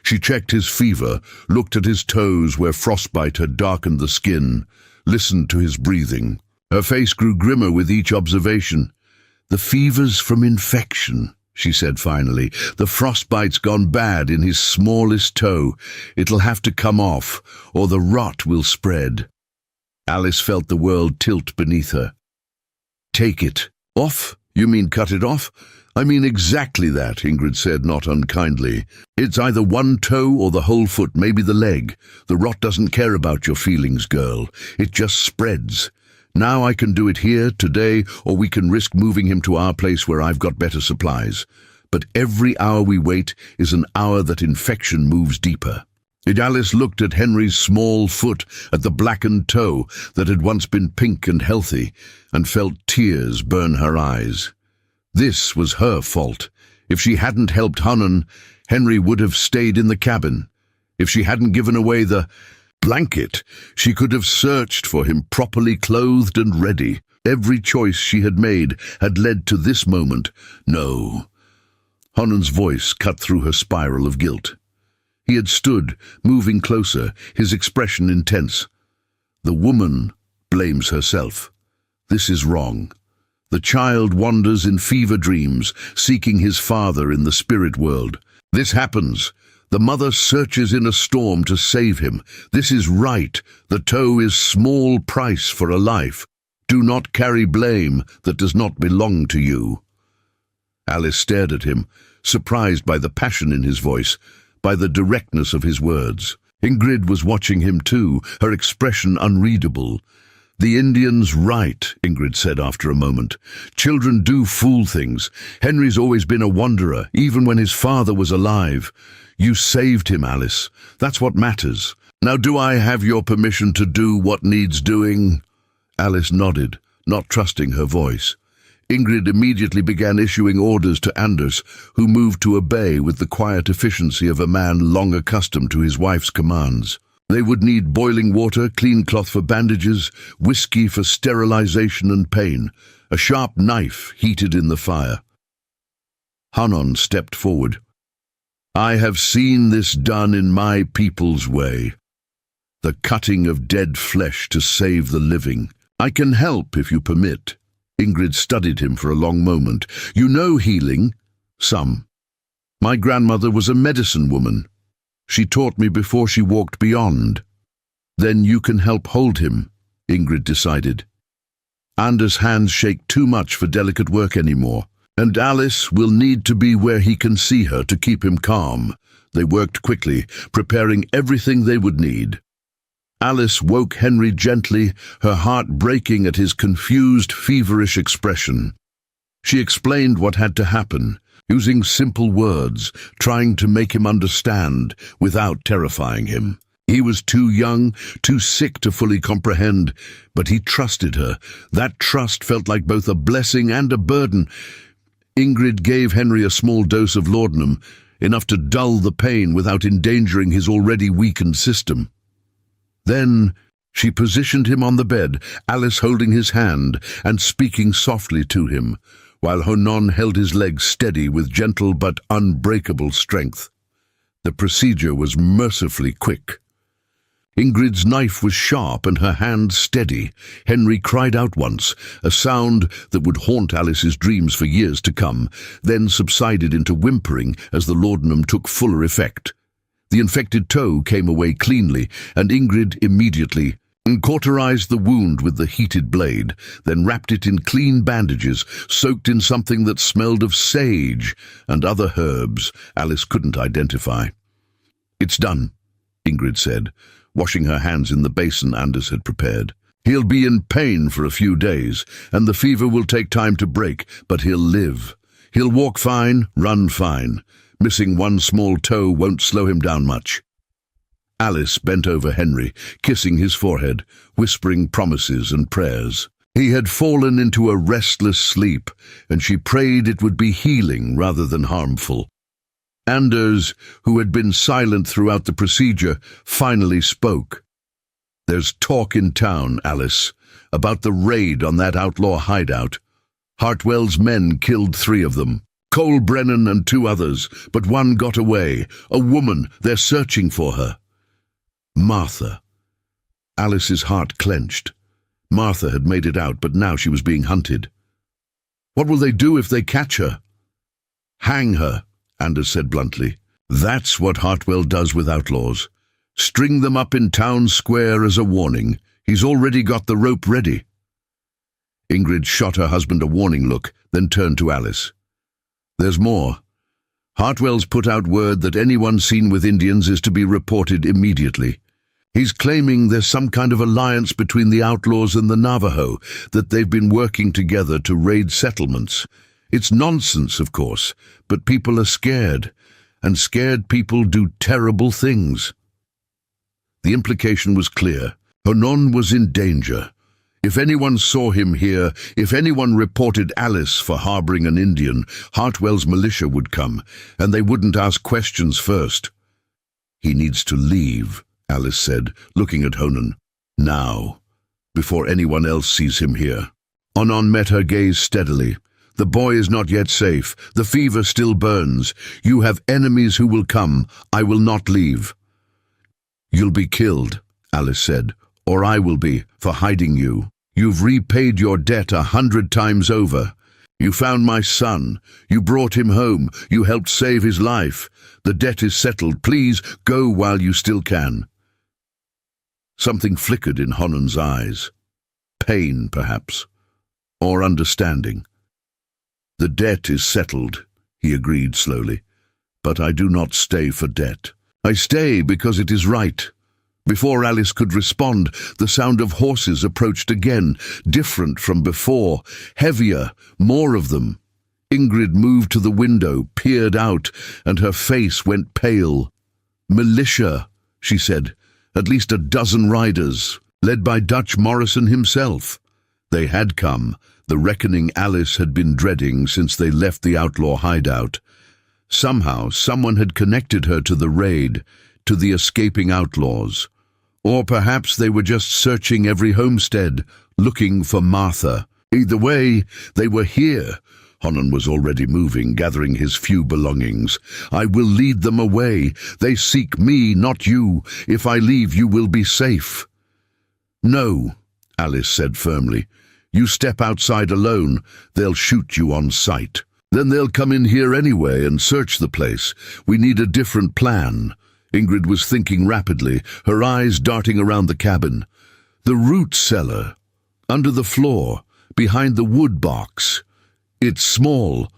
She checked his fever, looked at his toes where frostbite had darkened the skin, listened to his breathing. Her face grew grimmer with each observation. "The fever's from infection," she said finally. "The frostbite's gone bad in his smallest toe. It'll have to come off, or the rot will spread." Alice felt the world tilt beneath her. "Take it. Off? You mean cut it off?" "I mean exactly that," Ingrid said, not unkindly. "It's either one toe or the whole foot, maybe the leg. The rot doesn't care about your feelings, girl. It just spreads. Now I can do it here, today, or we can risk moving him to our place where I've got better supplies. But every hour we wait is an hour that infection moves deeper." Alice looked at Henry's small foot, at the blackened toe that had once been pink and healthy, and felt tears burn her eyes. This was her fault. If she hadn't helped Hannon, Henry would have stayed in the cabin. If she hadn't given away the blanket, she could have searched for him properly clothed and ready. Every choice she had made had led to this moment. No. Hannon's voice cut through her spiral of guilt. He had stood, moving closer, his expression intense. "The woman blames herself. This is wrong. The child wanders in fever dreams, seeking his father in the spirit world. This happens. The mother searches in a storm to save him. This is right. The toe is small price for a life. Do not carry blame that does not belong to you." Alice stared at him, surprised by the passion in his voice, by the directness of his words. Ingrid was watching him too, her expression unreadable. "The Indian's right," Ingrid said after a moment. "Children do fool things. Henry's always been a wanderer, even when his father was alive. You saved him, Alice. That's what matters. Now do I have your permission to do what needs doing?" Alice nodded, not trusting her voice. Ingrid immediately began issuing orders to Anders, who moved to obey with the quiet efficiency of a man long accustomed to his wife's commands. They would need boiling water, clean cloth for bandages, whiskey for sterilization and pain, a sharp knife heated in the fire. Hannon stepped forward. "I have seen this done in my people's way. The cutting of dead flesh to save the living. I can help if you permit." Ingrid studied him for a long moment. "You know healing?" "Some. My grandmother was a medicine woman. She taught me before she walked beyond." "Then you can help hold him," Ingrid decided. "Anders' hands shake too much for delicate work anymore, and Alice will need to be where he can see her to keep him calm." They worked quickly, preparing everything they would need. Alice woke Henry gently, her heart breaking at his confused, feverish expression. She explained what had to happen, using simple words, trying to make him understand without terrifying him. He was too young, too sick to fully comprehend, but he trusted her. That trust felt like both a blessing and a burden. Ingrid gave Henry a small dose of laudanum, enough to dull the pain without endangering his already weakened system. Then she positioned him on the bed, Alice holding his hand and speaking softly to him, while Hannon held his legs steady with gentle but unbreakable strength. The procedure was mercifully quick. Ingrid's knife was sharp and her hand steady. Henry cried out once, a sound that would haunt Alice's dreams for years to come, then subsided into whimpering as the laudanum took fuller effect. The infected toe came away cleanly, and Ingrid immediately cauterized the wound with the heated blade, then wrapped it in clean bandages, soaked in something that smelled of sage and other herbs Alice couldn't identify. "It's done," Ingrid said, washing her hands in the basin Anders had prepared. "He'll be in pain for a few days, and the fever will take time to break, but he'll live. He'll walk fine, run fine. Missing one small toe won't slow him down much." Alice bent over Henry, kissing his forehead, whispering promises and prayers. He had fallen into a restless sleep, and she prayed it would be healing rather than harmful. Anders, who had been silent throughout the procedure, finally spoke. "There's talk in town, Alice. about the raid on that outlaw hideout. Hartwell's men killed 3 of them. Cole Brennan and 2 others, but one got away. A woman, they're searching for her. Martha. Alice's heart clenched. Martha had made it out, but now she was being hunted. What will they do if they catch her? Hang her, Anders said bluntly. That's what Hartwell does with outlaws. String them up in town square as a warning. He's already got the rope ready. Ingrid shot her husband a warning look, then turned to Alice. There's more. Hartwell's put out word that anyone seen with Indians is to be reported immediately. He's claiming there's some kind of alliance between the outlaws and the Navajo, that they've been working together to raid settlements. It's nonsense, of course, but people are scared, and scared people do terrible things. The implication was clear. Honon was in danger. If anyone saw him here, if anyone reported Alice for harboring an Indian, Hartwell's militia would come, and they wouldn't ask questions first. He needs to leave, Alice said, looking at Honon. Now, before anyone else sees him here. Honon met her gaze steadily. The boy is not yet safe. The fever still burns. You have enemies who will come. I will not leave. You'll be killed, Alice said. Or I will be, for hiding you. You've repaid your debt 100 times over. You found my son. You brought him home. You helped save his life. The debt is settled. Please go while you still can. Something flickered in Honon's eyes. Pain, perhaps. Or understanding. The debt is settled, he agreed slowly. But I do not stay for debt. I stay because it is right. Before Alice could respond, the sound of horses approached again, different from before, heavier, more of them. Ingrid moved to the window, peered out, and her face went pale. Militia, she said, at least a dozen riders, led by Dutch Morrison himself. They had come, the reckoning Alice had been dreading since they left the outlaw hideout. Somehow, someone had connected her to the raid, to the escaping outlaws. Or perhaps they were just searching every homestead, looking for Martha. Either way, they were here. Honon was already moving, gathering his few belongings. I will lead them away. They seek me, not you. If I leave, you will be safe. No, Alice said firmly. You step outside alone, they'll shoot you on sight. Then they'll come in here anyway and search the place. We need a different plan. Ingrid was thinking rapidly, her eyes darting around the cabin. The root cellar, under the floor, behind the wood box. It's small,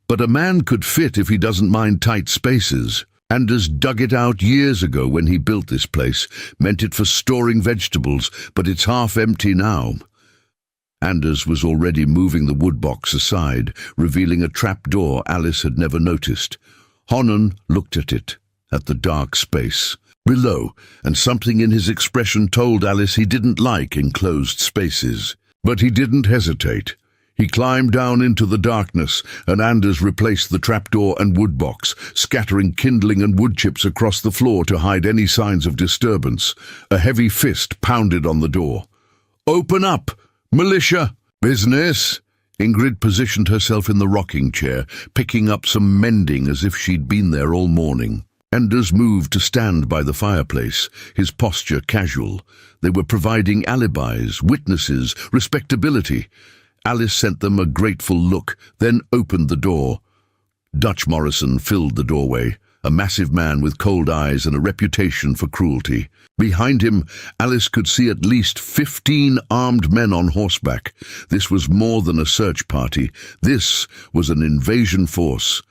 but a man could fit if he doesn't mind tight spaces. Anders dug it out years ago when he built this place, meant it for storing vegetables, but it's half empty now. Anders was already moving the wood box aside, revealing a trapdoor Alice had never noticed. Honon looked at it. At the dark space below, and something in his expression told Alice he didn't like enclosed spaces. But he didn't hesitate. He climbed down into the darkness, and Anders replaced the trapdoor and wood box, scattering kindling and wood chips across the floor to hide any signs of disturbance. A heavy fist pounded on the door. "Open up! Militia! Business!" Ingrid positioned herself in the rocking chair, picking up some mending as if she'd been there all morning. Anders moved to stand by the fireplace, his posture casual. They were providing alibis, witnesses, respectability. Alice sent them a grateful look, then opened the door. Dutch Morrison filled the doorway, a massive man with cold eyes and a reputation for cruelty. Behind him, Alice could see at least 15 armed men on horseback. This was more than a search party. This was an invasion force.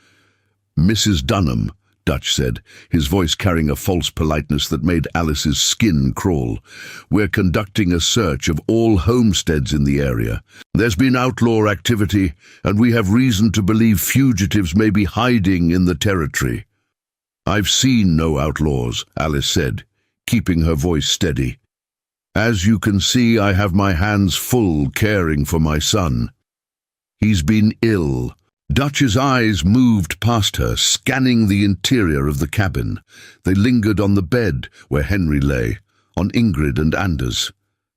"Mrs. Dunham," Dutch said, his voice carrying a false politeness that made Alice's skin crawl. "We're conducting a search of all homesteads in the area. There's been outlaw activity, and we have reason to believe fugitives may be hiding in the territory." "I've seen no outlaws," Alice said, keeping her voice steady. "As you can see, I have my hands full caring for my son. He's been ill." Dutch's eyes moved past her, scanning the interior of the cabin. They lingered on the bed where Henry lay, on Ingrid and Anders.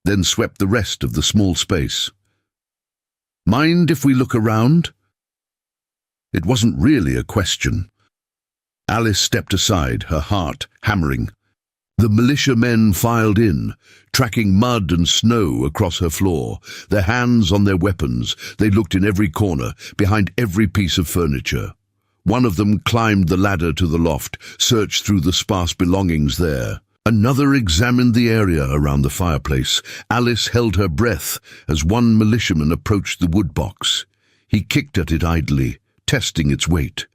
then swept the rest of the small space. "Mind if we look around?" It wasn't really a question. Alice stepped aside, her heart hammering. The militia men filed in, tracking mud and snow across her floor, their hands on their weapons. They looked in every corner, behind every piece of furniture. One of them climbed the ladder to the loft, searched through the sparse belongings there. Another examined the area around the fireplace. Alice held her breath as one militiaman approached the wood box. He kicked at it idly, testing its weight.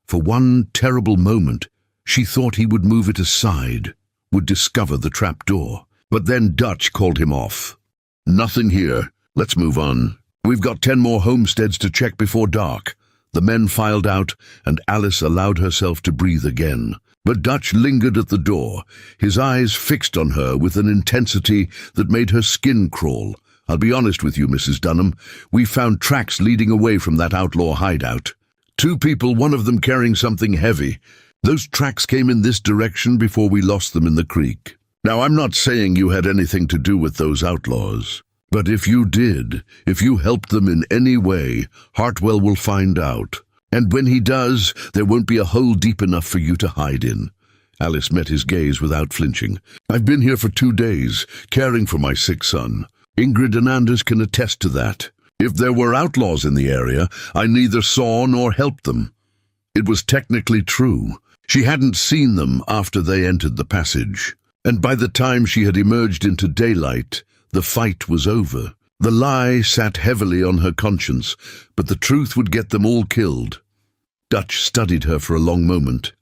For one terrible moment, she thought he would move it aside, would discover the trap door. But then Dutch called him off. "Nothing here. Let's move on. We've got 10 more homesteads to check before dark." The men filed out, and Alice allowed herself to breathe again. But Dutch lingered at the door, his eyes fixed on her with an intensity that made her skin crawl. "I'll be honest with you, Mrs. Dunham. We found tracks leading away from that outlaw hideout. 2 people, one of them carrying something heavy. Those tracks came in this direction before we lost them in the creek. Now, I'm not saying you had anything to do with those outlaws. But if you did, if you helped them in any way, Hartwell will find out. And when he does, there won't be a hole deep enough for you to hide in." Alice met his gaze without flinching. "I've been here for 2 days, caring for my sick son. Ingrid and Anders can attest to that. If there were outlaws in the area, I neither saw nor helped them." It was technically true. She hadn't seen them after they entered the passage. And by the time she had emerged into daylight, the fight was over. The lie sat heavily on her conscience, but the truth would get them all killed. Dutch studied her for a long moment,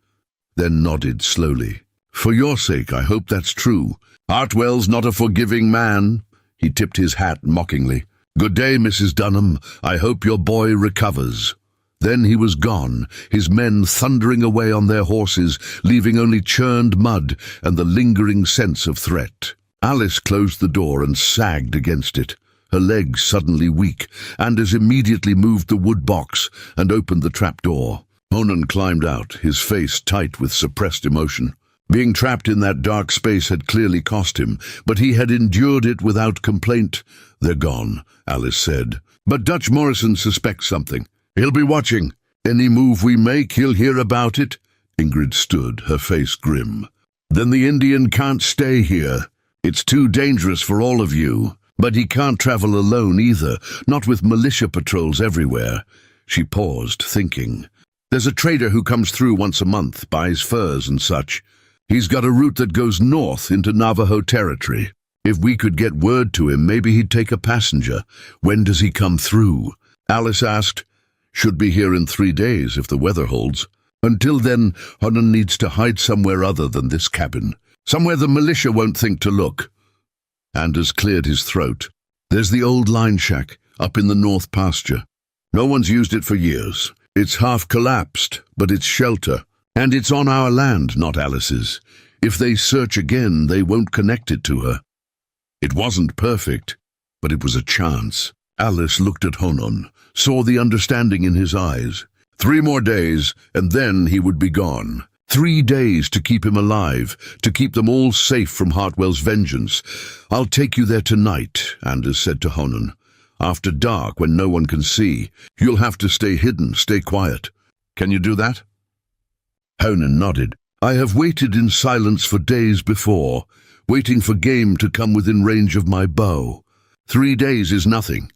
then nodded slowly. "For your sake, I hope that's true. Hartwell's not a forgiving man." He tipped his hat mockingly. "Good day, Mrs. Dunham. I hope your boy recovers." Then he was gone, his men thundering away on their horses, leaving only churned mud and the lingering sense of threat. Alice closed the door and sagged against it, her legs suddenly weak. Anders immediately moved the wood box and opened the trapdoor. Honan climbed out, his face tight with suppressed emotion. Being trapped in that dark space had clearly cost him, but he had endured it without complaint. "They're gone," Alice said. "But Dutch Morrison suspects something. He'll be watching. Any move we make, he'll hear about it." Ingrid stood, her face grim. "Then the Indian can't stay here. It's too dangerous for all of you. But he can't travel alone either, not with militia patrols everywhere." She paused, thinking. "There's a trader who comes through once a month, buys furs and such. He's got a route that goes north into Navajo territory. If we could get word to him, maybe he'd take a passenger." "When does he come through?" Alice asked. "Should be here in 3 days if the weather holds. Until then, Honan needs to hide somewhere other than this cabin. Somewhere the militia won't think to look." Anders cleared his throat. "There's the old line shack, up in the north pasture. No one's used it for years. It's half collapsed, but it's shelter. And it's on our land, not Alice's. If they search again, they won't connect it to her." It wasn't perfect, but it was a chance. Alice looked at Honan, saw the understanding in his eyes. 3 more days, and then he would be gone. 3 days to keep him alive, to keep them all safe from Hartwell's vengeance. "I'll take you there tonight," Anders said to Honan. "After dark, when no one can see. You'll have to stay hidden, stay quiet. Can you do that?" Honan nodded. "I have waited in silence for days before, waiting for game to come within range of my bow. 3 days is nothing."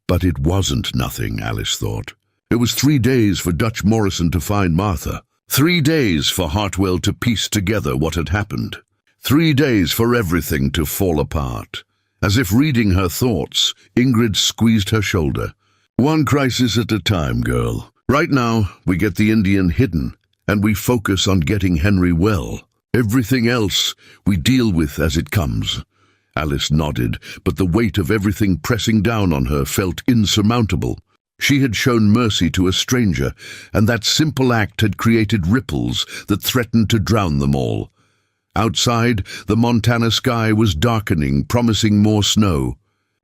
But it wasn't nothing, Alice thought. It was 3 days for Dutch Morrison to find Martha. 3 days for Hartwell to piece together what had happened. 3 days for everything to fall apart. As if reading her thoughts, Ingrid squeezed her shoulder. "One crisis at a time, girl. Right now, we get the Indian hidden, and we focus on getting Henry well. Everything else we deal with as it comes." Alice nodded, but the weight of everything pressing down on her felt insurmountable. She had shown mercy to a stranger, and that simple act had created ripples that threatened to drown them all. Outside, the Montana sky was darkening, promising more snow.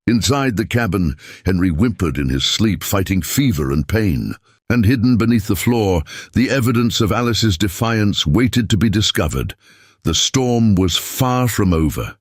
Inside the cabin, Henry whimpered in his sleep, fighting fever and pain. And hidden beneath the floor, the evidence of Alice's defiance waited to be discovered. The storm was far from over.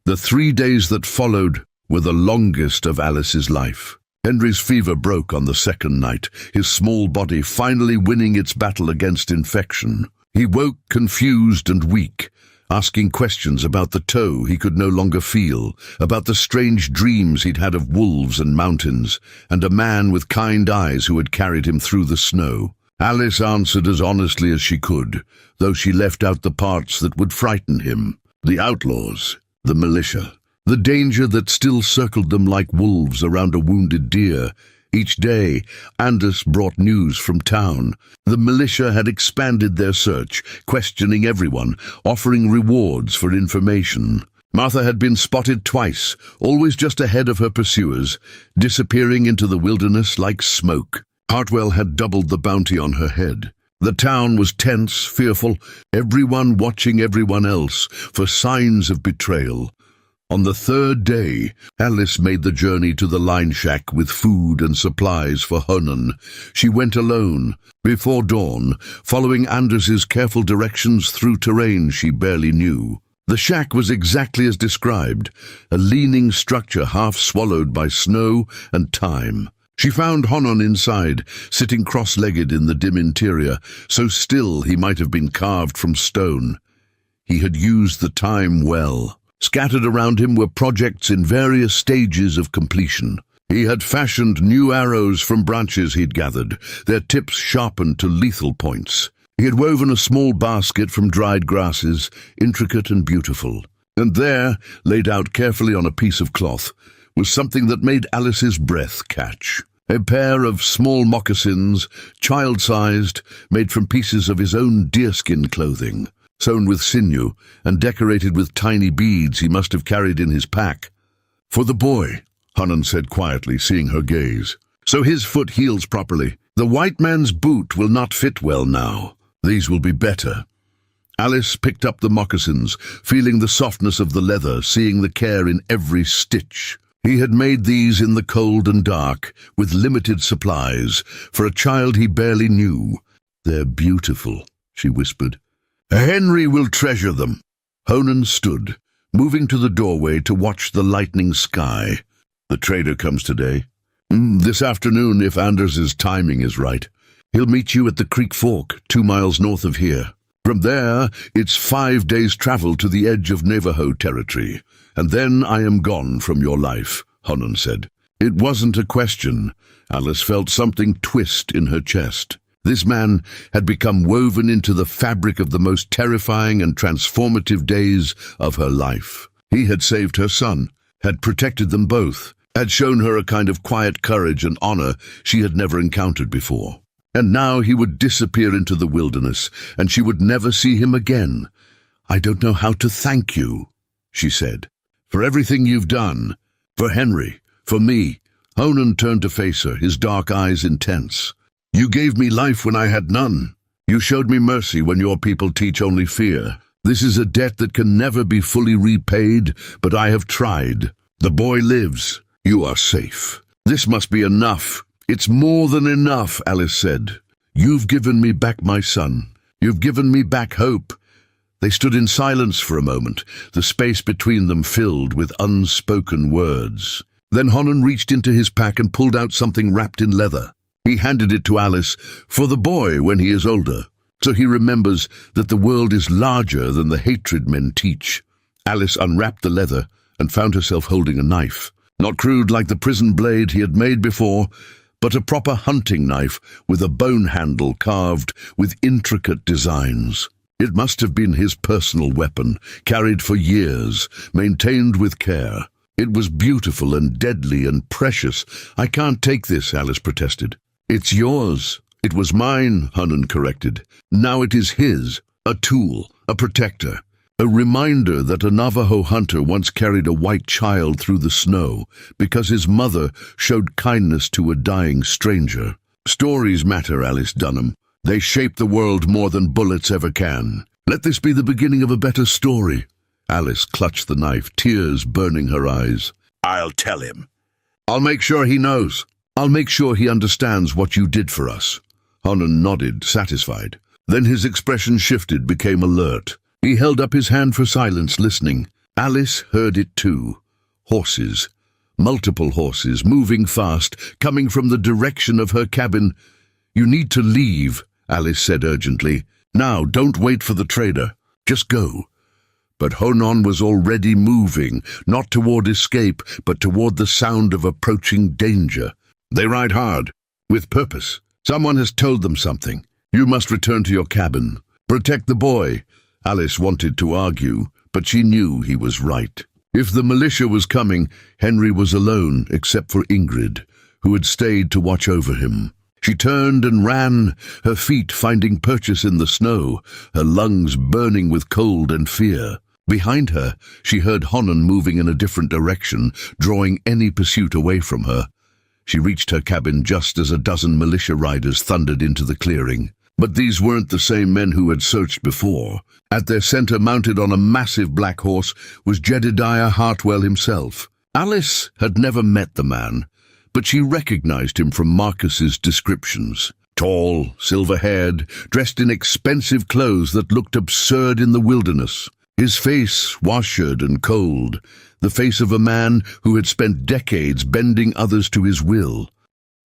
The 3 days that followed were the longest of Alice's life. Henry's fever broke on the second night, his small body finally winning its battle against infection. He woke confused and weak, asking questions about the toe he could no longer feel, about the strange dreams he'd had of wolves and mountains, and a man with kind eyes who had carried him through the snow. Alice answered as honestly as she could, though she left out the parts that would frighten him. The outlaws, the militia, the danger that still circled them like wolves around a wounded deer. Each day, Anders brought news from town. The militia had expanded their search, questioning everyone, offering rewards for information. Martha had been spotted twice, always just ahead of her pursuers, disappearing into the wilderness like smoke. Hartwell had doubled the bounty on her head. The town was tense, fearful, everyone watching everyone else for signs of betrayal. On the third day, Alice made the journey to the line shack with food and supplies for Honan. She went alone, before dawn, following Anders's careful directions through terrain she barely knew. The shack was exactly as described, a leaning structure half swallowed by snow and time. She found Honan inside, sitting cross-legged in the dim interior, so still he might have been carved from stone. He had used the time well. Scattered around him were projects in various stages of completion. He had fashioned new arrows from branches he'd gathered, their tips sharpened to lethal points. He had woven a small basket from dried grasses, intricate and beautiful. And there, laid out carefully on a piece of cloth, was something that made Alice's breath catch. A pair of small moccasins, child-sized, made from pieces of his own deerskin clothing. Sewn with sinew and decorated with tiny beads he must have carried in his pack. "For the boy," Honan said quietly, seeing her gaze. "So his foot heals properly. The white man's boot will not fit well now. These will be better." Alice picked up the moccasins, feeling the softness of the leather, seeing the care in every stitch. He had made these in the cold and dark, with limited supplies, for a child he barely knew. "They're beautiful," she whispered. "Henry will treasure them." Honan stood, moving to the doorway to watch the lightening sky. "The trader comes today." "This afternoon, if Anders's timing is right. He'll meet you at the Creek Fork, 2 miles north of here. From there, it's 5 days' travel to the edge of Navajo territory, and then I am gone from your life," Honan said. It wasn't a question. Alice felt something twist in her chest. This man had become woven into the fabric of the most terrifying and transformative days of her life. He had saved her son, had protected them both, had shown her a kind of quiet courage and honor she had never encountered before. And now he would disappear into the wilderness, and she would never see him again. "I don't know how to thank you," she said, "for everything you've done, for Henry, for me." Honan turned to face her, his dark eyes intense. "You gave me life when I had none. You showed me mercy when your people teach only fear. This is a debt that can never be fully repaid, but I have tried. The boy lives. You are safe. This must be enough." "It's more than enough," Alice said. "You've given me back my son. You've given me back hope." They stood in silence for a moment, the space between them filled with unspoken words. Then Honan reached into his pack and pulled out something wrapped in leather. He handed it to Alice. "For the boy when he is older, so he remembers that the world is larger than the hatred men teach." Alice unwrapped the leather and found herself holding a knife. Not crude like the prison blade he had made before, but a proper hunting knife with a bone handle carved with intricate designs. It must have been his personal weapon, carried for years, maintained with care. It was beautiful and deadly and precious. "I can't take this," Alice protested. "It's yours." "It was mine," Honan corrected. "Now it is his, a tool, a protector. A reminder that a Navajo hunter once carried a white child through the snow because his mother showed kindness to a dying stranger. Stories matter, Alice Dunham. They shape the world more than bullets ever can. Let this be the beginning of a better story." Alice clutched the knife, tears burning her eyes. "I'll tell him. I'll make sure he knows. I'll make sure he understands what you did for us." Honan nodded, satisfied. Then his expression shifted, became alert. He held up his hand for silence, listening. Alice heard it too. Horses. Multiple horses, moving fast, coming from the direction of her cabin. "You need to leave," Alice said urgently. "Now, don't wait for the trader. Just go." But Honon was already moving, not toward escape, but toward the sound of approaching danger. "They ride hard, with purpose. Someone has told them something. You must return to your cabin. Protect the boy." Alice wanted to argue, but she knew he was right. If the militia was coming, Henry was alone, except for Ingrid, who had stayed to watch over him. She turned and ran, her feet finding purchase in the snow, her lungs burning with cold and fear. Behind her, she heard Honon moving in a different direction, drawing any pursuit away from her. She reached her cabin just as a dozen militia riders thundered into the clearing. But these weren't the same men who had searched before. At their center, mounted on a massive black horse, was Jedediah Hartwell himself. Alice had never met the man, but she recognized him from Marcus's descriptions. Tall, silver-haired, dressed in expensive clothes that looked absurd in the wilderness. His face washered and cold, the face of a man who had spent decades bending others to his will.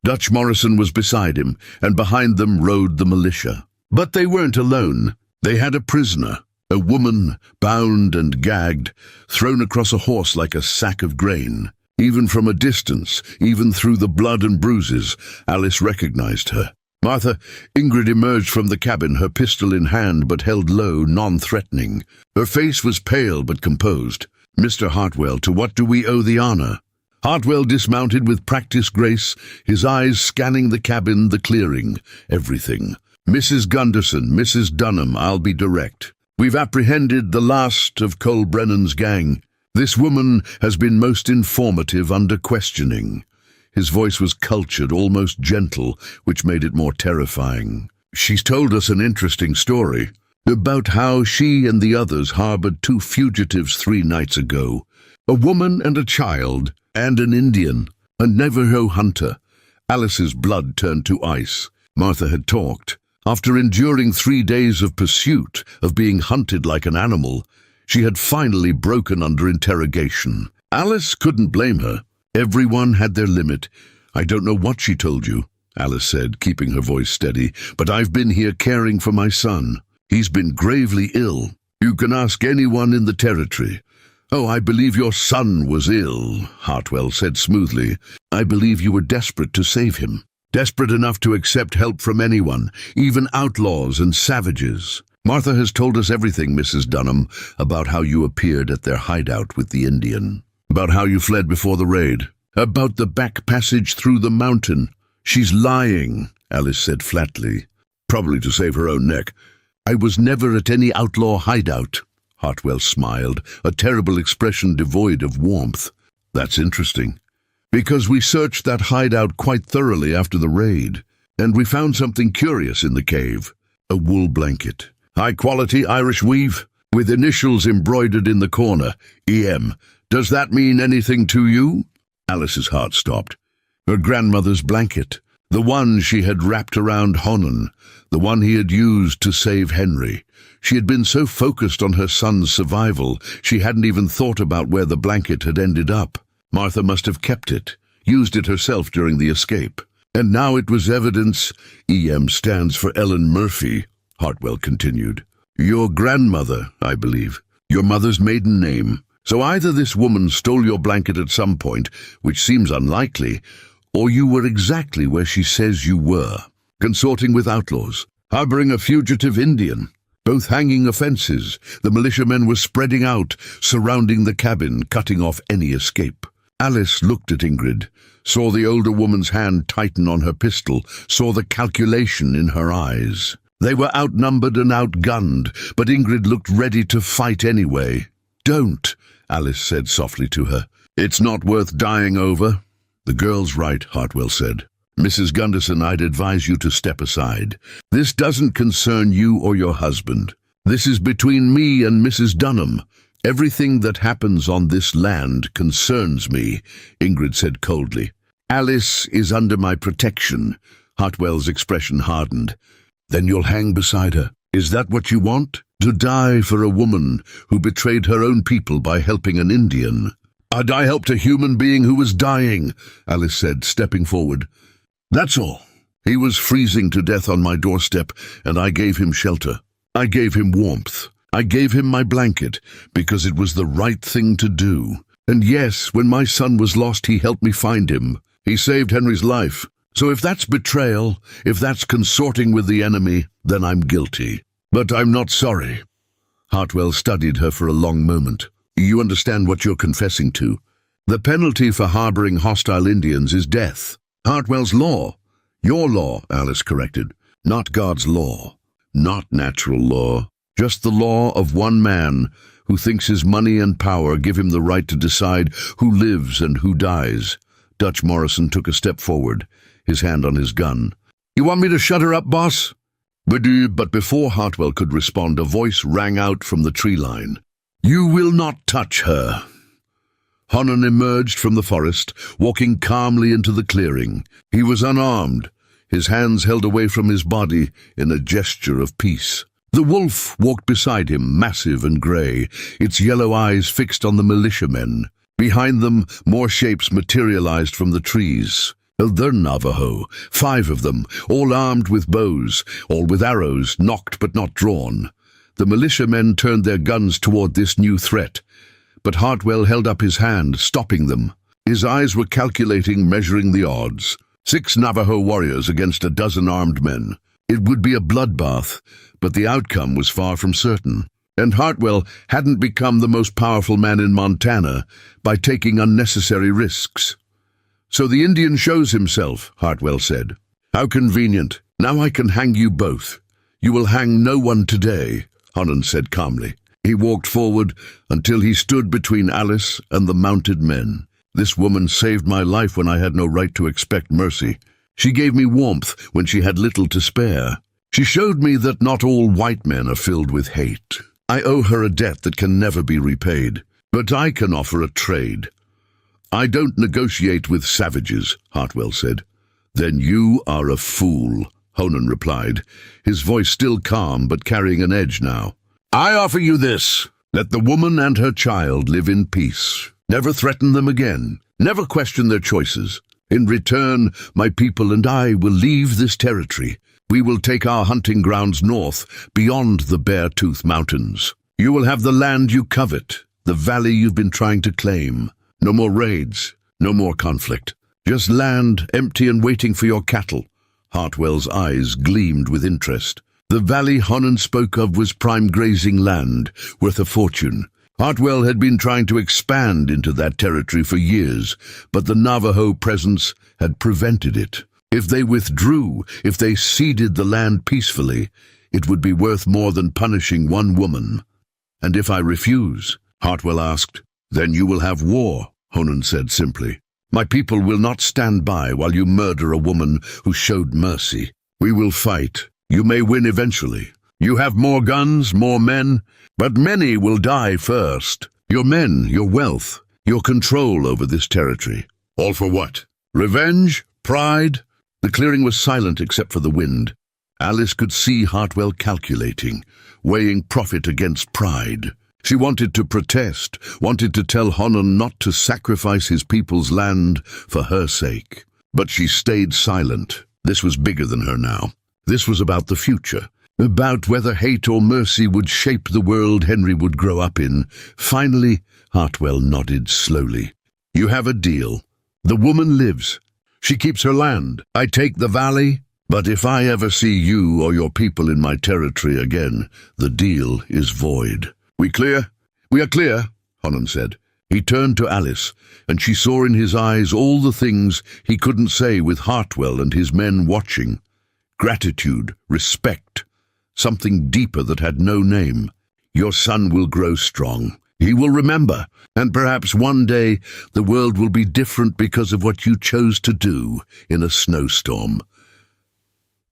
Dutch Morrison was beside him, and behind them rode the militia. But they weren't alone. They had a prisoner, a woman, bound and gagged, thrown across a horse like a sack of grain. Even from a distance, even through the blood and bruises, Alice recognized her. "Martha," Ingrid emerged from the cabin, her pistol in hand but held low, non-threatening. Her face was pale but composed. "Mr. Hartwell, to what do we owe the honor?" Hartwell dismounted with practiced grace, his eyes scanning the cabin, the clearing, everything. "Mrs. Gunderson, Mrs. Dunham, I'll be direct. We've apprehended the last of Cole Brennan's gang. This woman has been most informative under questioning." His voice was cultured, almost gentle, which made it more terrifying. "She's told us an interesting story about how she and the others harbored 2 fugitives 3 nights ago. A woman and a child, and an Indian, a Navajo hunter." Alice's blood turned to ice. Martha had talked. After enduring 3 days of pursuit, of being hunted like an animal, she had finally broken under interrogation. Alice couldn't blame her. Everyone had their limit. "I don't know what she told you," Alice said, keeping her voice steady, "but I've been here caring for my son. He's been gravely ill. You can ask anyone in the territory." "Oh, I believe your son was ill," Hartwell said smoothly. "I believe you were desperate to save him. Desperate enough to accept help from anyone, even outlaws and savages. Martha has told us everything, Mrs. Dunham, about how you appeared at their hideout with the Indian. About how you fled before the raid. About the back passage through the mountain." "She's lying," Alice said flatly, "probably to save her own neck." "I was never at any outlaw hideout." Hartwell smiled, a terrible expression devoid of warmth. "That's interesting. Because we searched that hideout quite thoroughly after the raid, and we found something curious in the cave. A wool blanket. High-quality Irish weave, with initials embroidered in the corner. E.M. Does that mean anything to you?" Alice's heart stopped. Her grandmother's blanket, the one she had wrapped around Honon, the one he had used to save Henry. She had been so focused on her son's survival, she hadn't even thought about where the blanket had ended up. Martha must have kept it, used it herself during the escape. And now it was evidence. E.M. stands for Ellen Murphy, Hartwell continued. "Your grandmother, I believe. Your mother's maiden name. So either this woman stole your blanket at some point, which seems unlikely, or you were exactly where she says you were, consorting with outlaws, harboring a fugitive Indian, both hanging offenses. The militiamen were spreading out, surrounding the cabin, cutting off any escape." Alice looked at Ingrid, saw the older woman's hand tighten on her pistol, saw the calculation in her eyes. They were outnumbered and outgunned, but Ingrid looked ready to fight anyway. "Don't," Alice said softly to her. "It's not worth dying over." "The girl's right," Hartwell said. "Mrs. Gunderson, I'd advise you to step aside. This doesn't concern you or your husband. This is between me and Mrs. Dunham. Everything that happens on this land concerns me," Ingrid said coldly. "Alice is under my protection." Hartwell's expression hardened. "Then you'll hang beside her. Is that what you want? To die for a woman who betrayed her own people by helping an Indian. And I helped a human being who was dying, Alice said, stepping forward. That's all. He was freezing to death on my doorstep, and I gave him shelter. I gave him warmth. I gave him my blanket, because it was the right thing to do. And yes, when my son was lost, he helped me find him. He saved Henry's life. So if that's betrayal, if that's consorting with the enemy, then I'm guilty. But I'm not sorry. Hartwell studied her for a long moment. You understand what you're confessing to? The penalty for harboring hostile Indians is death. Hartwell's law. Your law, Alice corrected. Not God's law. Not natural law. Just the law of one man who thinks his money and power give him the right to decide who lives and who dies. Dutch Morrison took a step forward, his hand on his gun. You want me to shut her up, boss? But before Hartwell could respond, a voice rang out from the tree line. You will not touch her. Honan emerged from the forest, walking calmly into the clearing. He was unarmed, his hands held away from his body in a gesture of peace. The wolf walked beside him, massive and grey, its yellow eyes fixed on the militiamen. Behind them, more shapes materialized from the trees. They're Navajo, 5 of them, all armed with bows, all with arrows, nocked but not drawn. The militiamen turned their guns toward this new threat, but Hartwell held up his hand, stopping them. His eyes were calculating, measuring the odds. 6 Navajo warriors against a dozen armed men. It would be a bloodbath, but the outcome was far from certain. And Hartwell hadn't become the most powerful man in Montana by taking unnecessary risks. So the Indian shows himself, Hartwell said. How convenient. Now I can hang you both. You will hang no one today, Honan said calmly. He walked forward until he stood between Alice and the mounted men. This woman saved my life when I had no right to expect mercy. She gave me warmth when she had little to spare. She showed me that not all white men are filled with hate. I owe her a debt that can never be repaid. But I can offer a trade. I don't negotiate with savages, Hartwell said. Then you are a fool, Honan replied, his voice still calm but carrying an edge now. I offer you this. Let the woman and her child live in peace. Never threaten them again. Never question their choices. In return, my people and I will leave this territory. We will take our hunting grounds north, beyond the Beartooth Mountains. You will have the land you covet, the valley you've been trying to claim. No more raids, no more conflict. Just land, empty and waiting for your cattle. Hartwell's eyes gleamed with interest. The valley Honan spoke of was prime grazing land, worth a fortune. Hartwell had been trying to expand into that territory for years, but the Navajo presence had prevented it. If they withdrew, if they ceded the land peacefully, it would be worth more than punishing one woman. And if I refuse, Hartwell asked, then you will have war, Honan said simply. My people will not stand by while you murder a woman who showed mercy. We will fight. You may win eventually. You have more guns, more men, but many will die first. Your men, your wealth, your control over this territory. All for what? Revenge? Pride? The clearing was silent except for the wind. Alice could see Hartwell calculating, weighing profit against pride. She wanted to protest, wanted to tell Honan not to sacrifice his people's land for her sake. But she stayed silent. This was bigger than her now. This was about the future, about whether hate or mercy would shape the world Henry would grow up in. Finally, Hartwell nodded slowly. You have a deal. The woman lives. She keeps her land. I take the valley. But if I ever see you or your people in my territory again, the deal is void. We clear? We are clear, Honan said. He turned to Alice, and she saw in his eyes all the things he couldn't say with Hartwell and his men watching. Gratitude, respect, something deeper that had no name. Your son will grow strong. He will remember, and perhaps one day the world will be different because of what you chose to do in a snowstorm.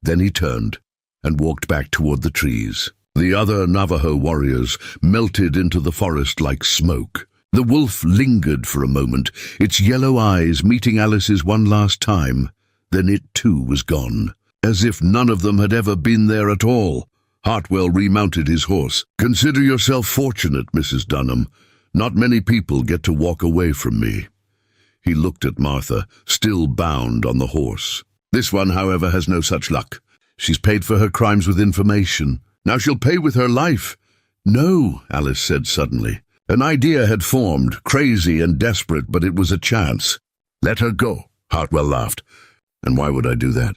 Then he turned and walked back toward the trees. The other Navajo warriors melted into the forest like smoke. The wolf lingered for a moment, its yellow eyes meeting Alice's one last time. Then it too was gone, as if none of them had ever been there at all. Hartwell remounted his horse. "Consider yourself fortunate, Mrs. Dunham. Not many people get to walk away from me." He looked at Martha, still bound on the horse. "This one, however, has no such luck. She's paid for her crimes with information. Now she'll pay with her life." "No," Alice said suddenly. An idea had formed, crazy and desperate, but it was a chance. "Let her go," Hartwell laughed. "And why would I do that?"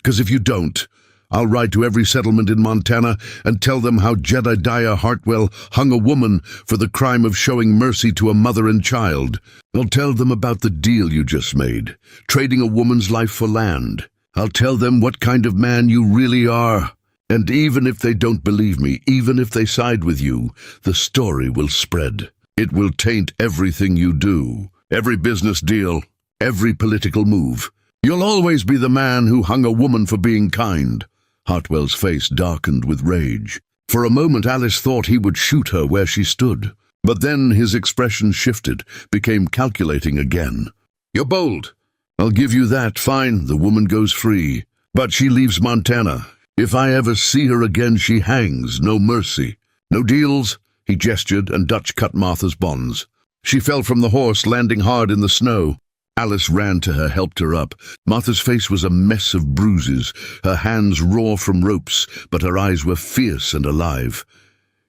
"'Cause if you don't, I'll ride to every settlement in Montana and tell them how Jedediah Hartwell hung a woman for the crime of showing mercy to a mother and child. I'll tell them about the deal you just made, trading a woman's life for land. I'll tell them what kind of man you really are. And even if they don't believe me, even if they side with you, the story will spread. It will taint everything you do, every business deal, every political move. You'll always be the man who hung a woman for being kind." Hartwell's face darkened with rage. For a moment Alice thought he would shoot her where she stood. But then his expression shifted, became calculating again. "You're bold. I'll give you that. Fine, the woman goes free. But she leaves Montana. If I ever see her again, she hangs, no mercy. No deals?" He gestured, and Dutch cut Martha's bonds. She fell from the horse, landing hard in the snow. Alice ran to her, helped her up. Martha's face was a mess of bruises, her hands raw from ropes, but her eyes were fierce and alive.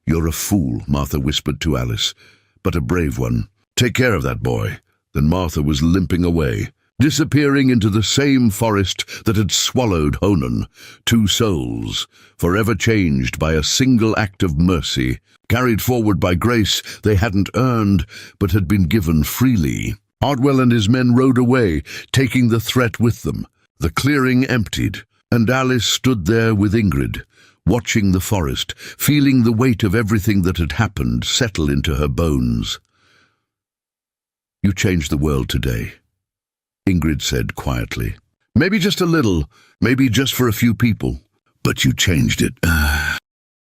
"You're a fool," Martha whispered to Alice, "but a brave one. Take care of that boy." Then Martha was limping away, disappearing into the same forest that had swallowed Honan. Two souls, forever changed by a single act of mercy, carried forward by grace they hadn't earned, but had been given freely. Hartwell and his men rode away, taking the threat with them. The clearing emptied, and Alice stood there with Ingrid, watching the forest, feeling the weight of everything that had happened settle into her bones. "You changed the world today," Ingrid said quietly. "Maybe just a little, maybe just for a few people, but you changed it."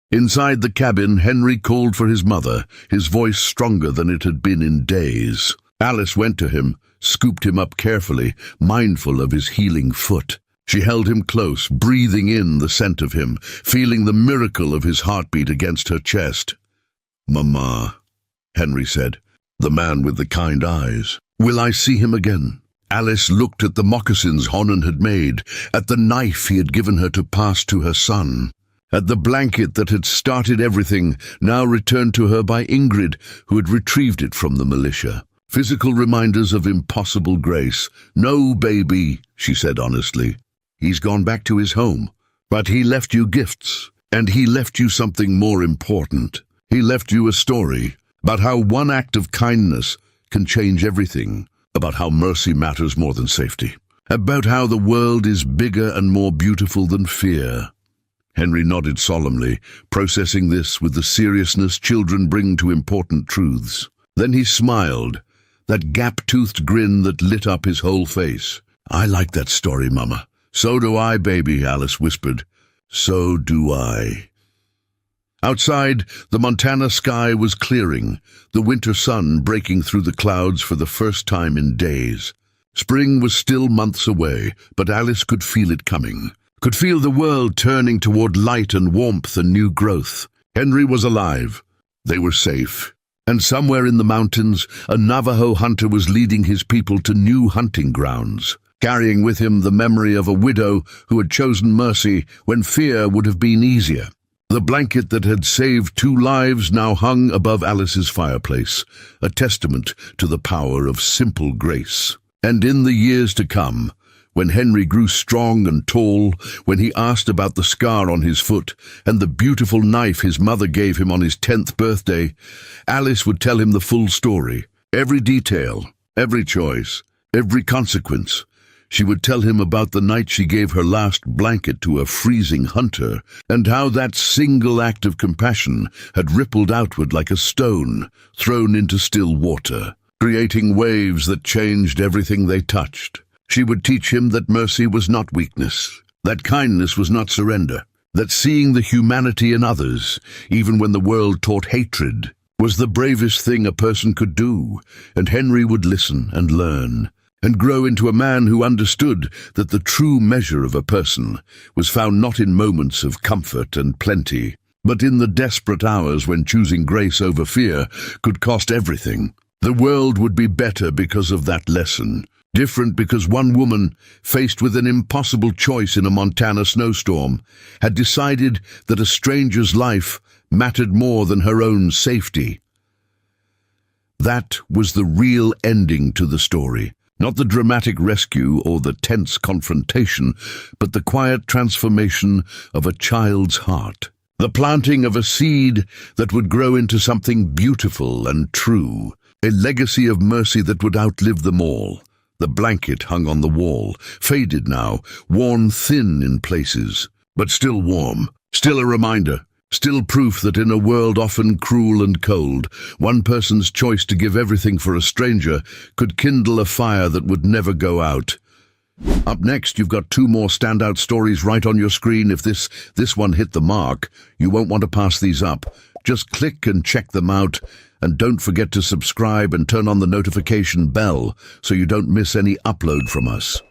Inside the cabin, Henry called for his mother, his voice stronger than it had been in days. Alice went to him, scooped him up carefully, mindful of his healing foot. She held him close, breathing in the scent of him, feeling the miracle of his heartbeat against her chest. "Mama," Henry said, the man with the kind eyes. "Will I see him again?" Alice looked at the moccasins Honan had made, at the knife he had given her to pass to her son, at the blanket that had started everything, now returned to her by Ingrid, who had retrieved it from the militia. Physical reminders of impossible grace. "No, baby," she said honestly. "He's gone back to his home. But he left you gifts, and he left you something more important. He left you a story about how one act of kindness can change everything, about how mercy matters more than safety, about how the world is bigger and more beautiful than fear." Henry nodded solemnly, processing this with the seriousness children bring to important truths. Then he smiled, that gap-toothed grin that lit up his whole face. "I like that story, Mama." "So do I, baby," Alice whispered. "So do I." Outside, the Montana sky was clearing, the winter sun breaking through the clouds for the first time in days. Spring was still months away, but Alice could feel it coming, could feel the world turning toward light and warmth and new growth. Henry was alive. They were safe. And somewhere in the mountains, a Navajo hunter was leading his people to new hunting grounds, carrying with him the memory of a widow who had chosen mercy when fear would have been easier. The blanket that had saved 2 lives now hung above Alice's fireplace, a testament to the power of simple grace. And in the years to come, when Henry grew strong and tall, when he asked about the scar on his foot and the beautiful knife his mother gave him on his 10th birthday, Alice would tell him the full story, every detail, every choice, every consequence. She would tell him about the night she gave her last blanket to a freezing hunter, and how that single act of compassion had rippled outward like a stone thrown into still water, creating waves that changed everything they touched. She would teach him that mercy was not weakness, that kindness was not surrender, that seeing the humanity in others, even when the world taught hatred, was the bravest thing a person could do, and Henry would listen and learn. and grow into a man who understood that the true measure of a person was found not in moments of comfort and plenty, but in the desperate hours when choosing grace over fear could cost everything. The world would be better because of that lesson. Different because one woman, faced with an impossible choice in a Montana snowstorm, had decided that a stranger's life mattered more than her own safety. That was the real ending to the story. Not the dramatic rescue or the tense confrontation, but the quiet transformation of a child's heart. The planting of a seed that would grow into something beautiful and true. A legacy of mercy that would outlive them all. The blanket hung on the wall, faded now, worn thin in places, but still warm. Still a reminder. Still proof that in a world often cruel and cold, one person's choice to give everything for a stranger could kindle a fire that would never go out. Up next, you've got 2 more standout stories right on your screen. If this one hit the mark, you won't want to pass these up. Just click and check them out, and don't forget to subscribe and turn on the notification bell so you don't miss any upload from us.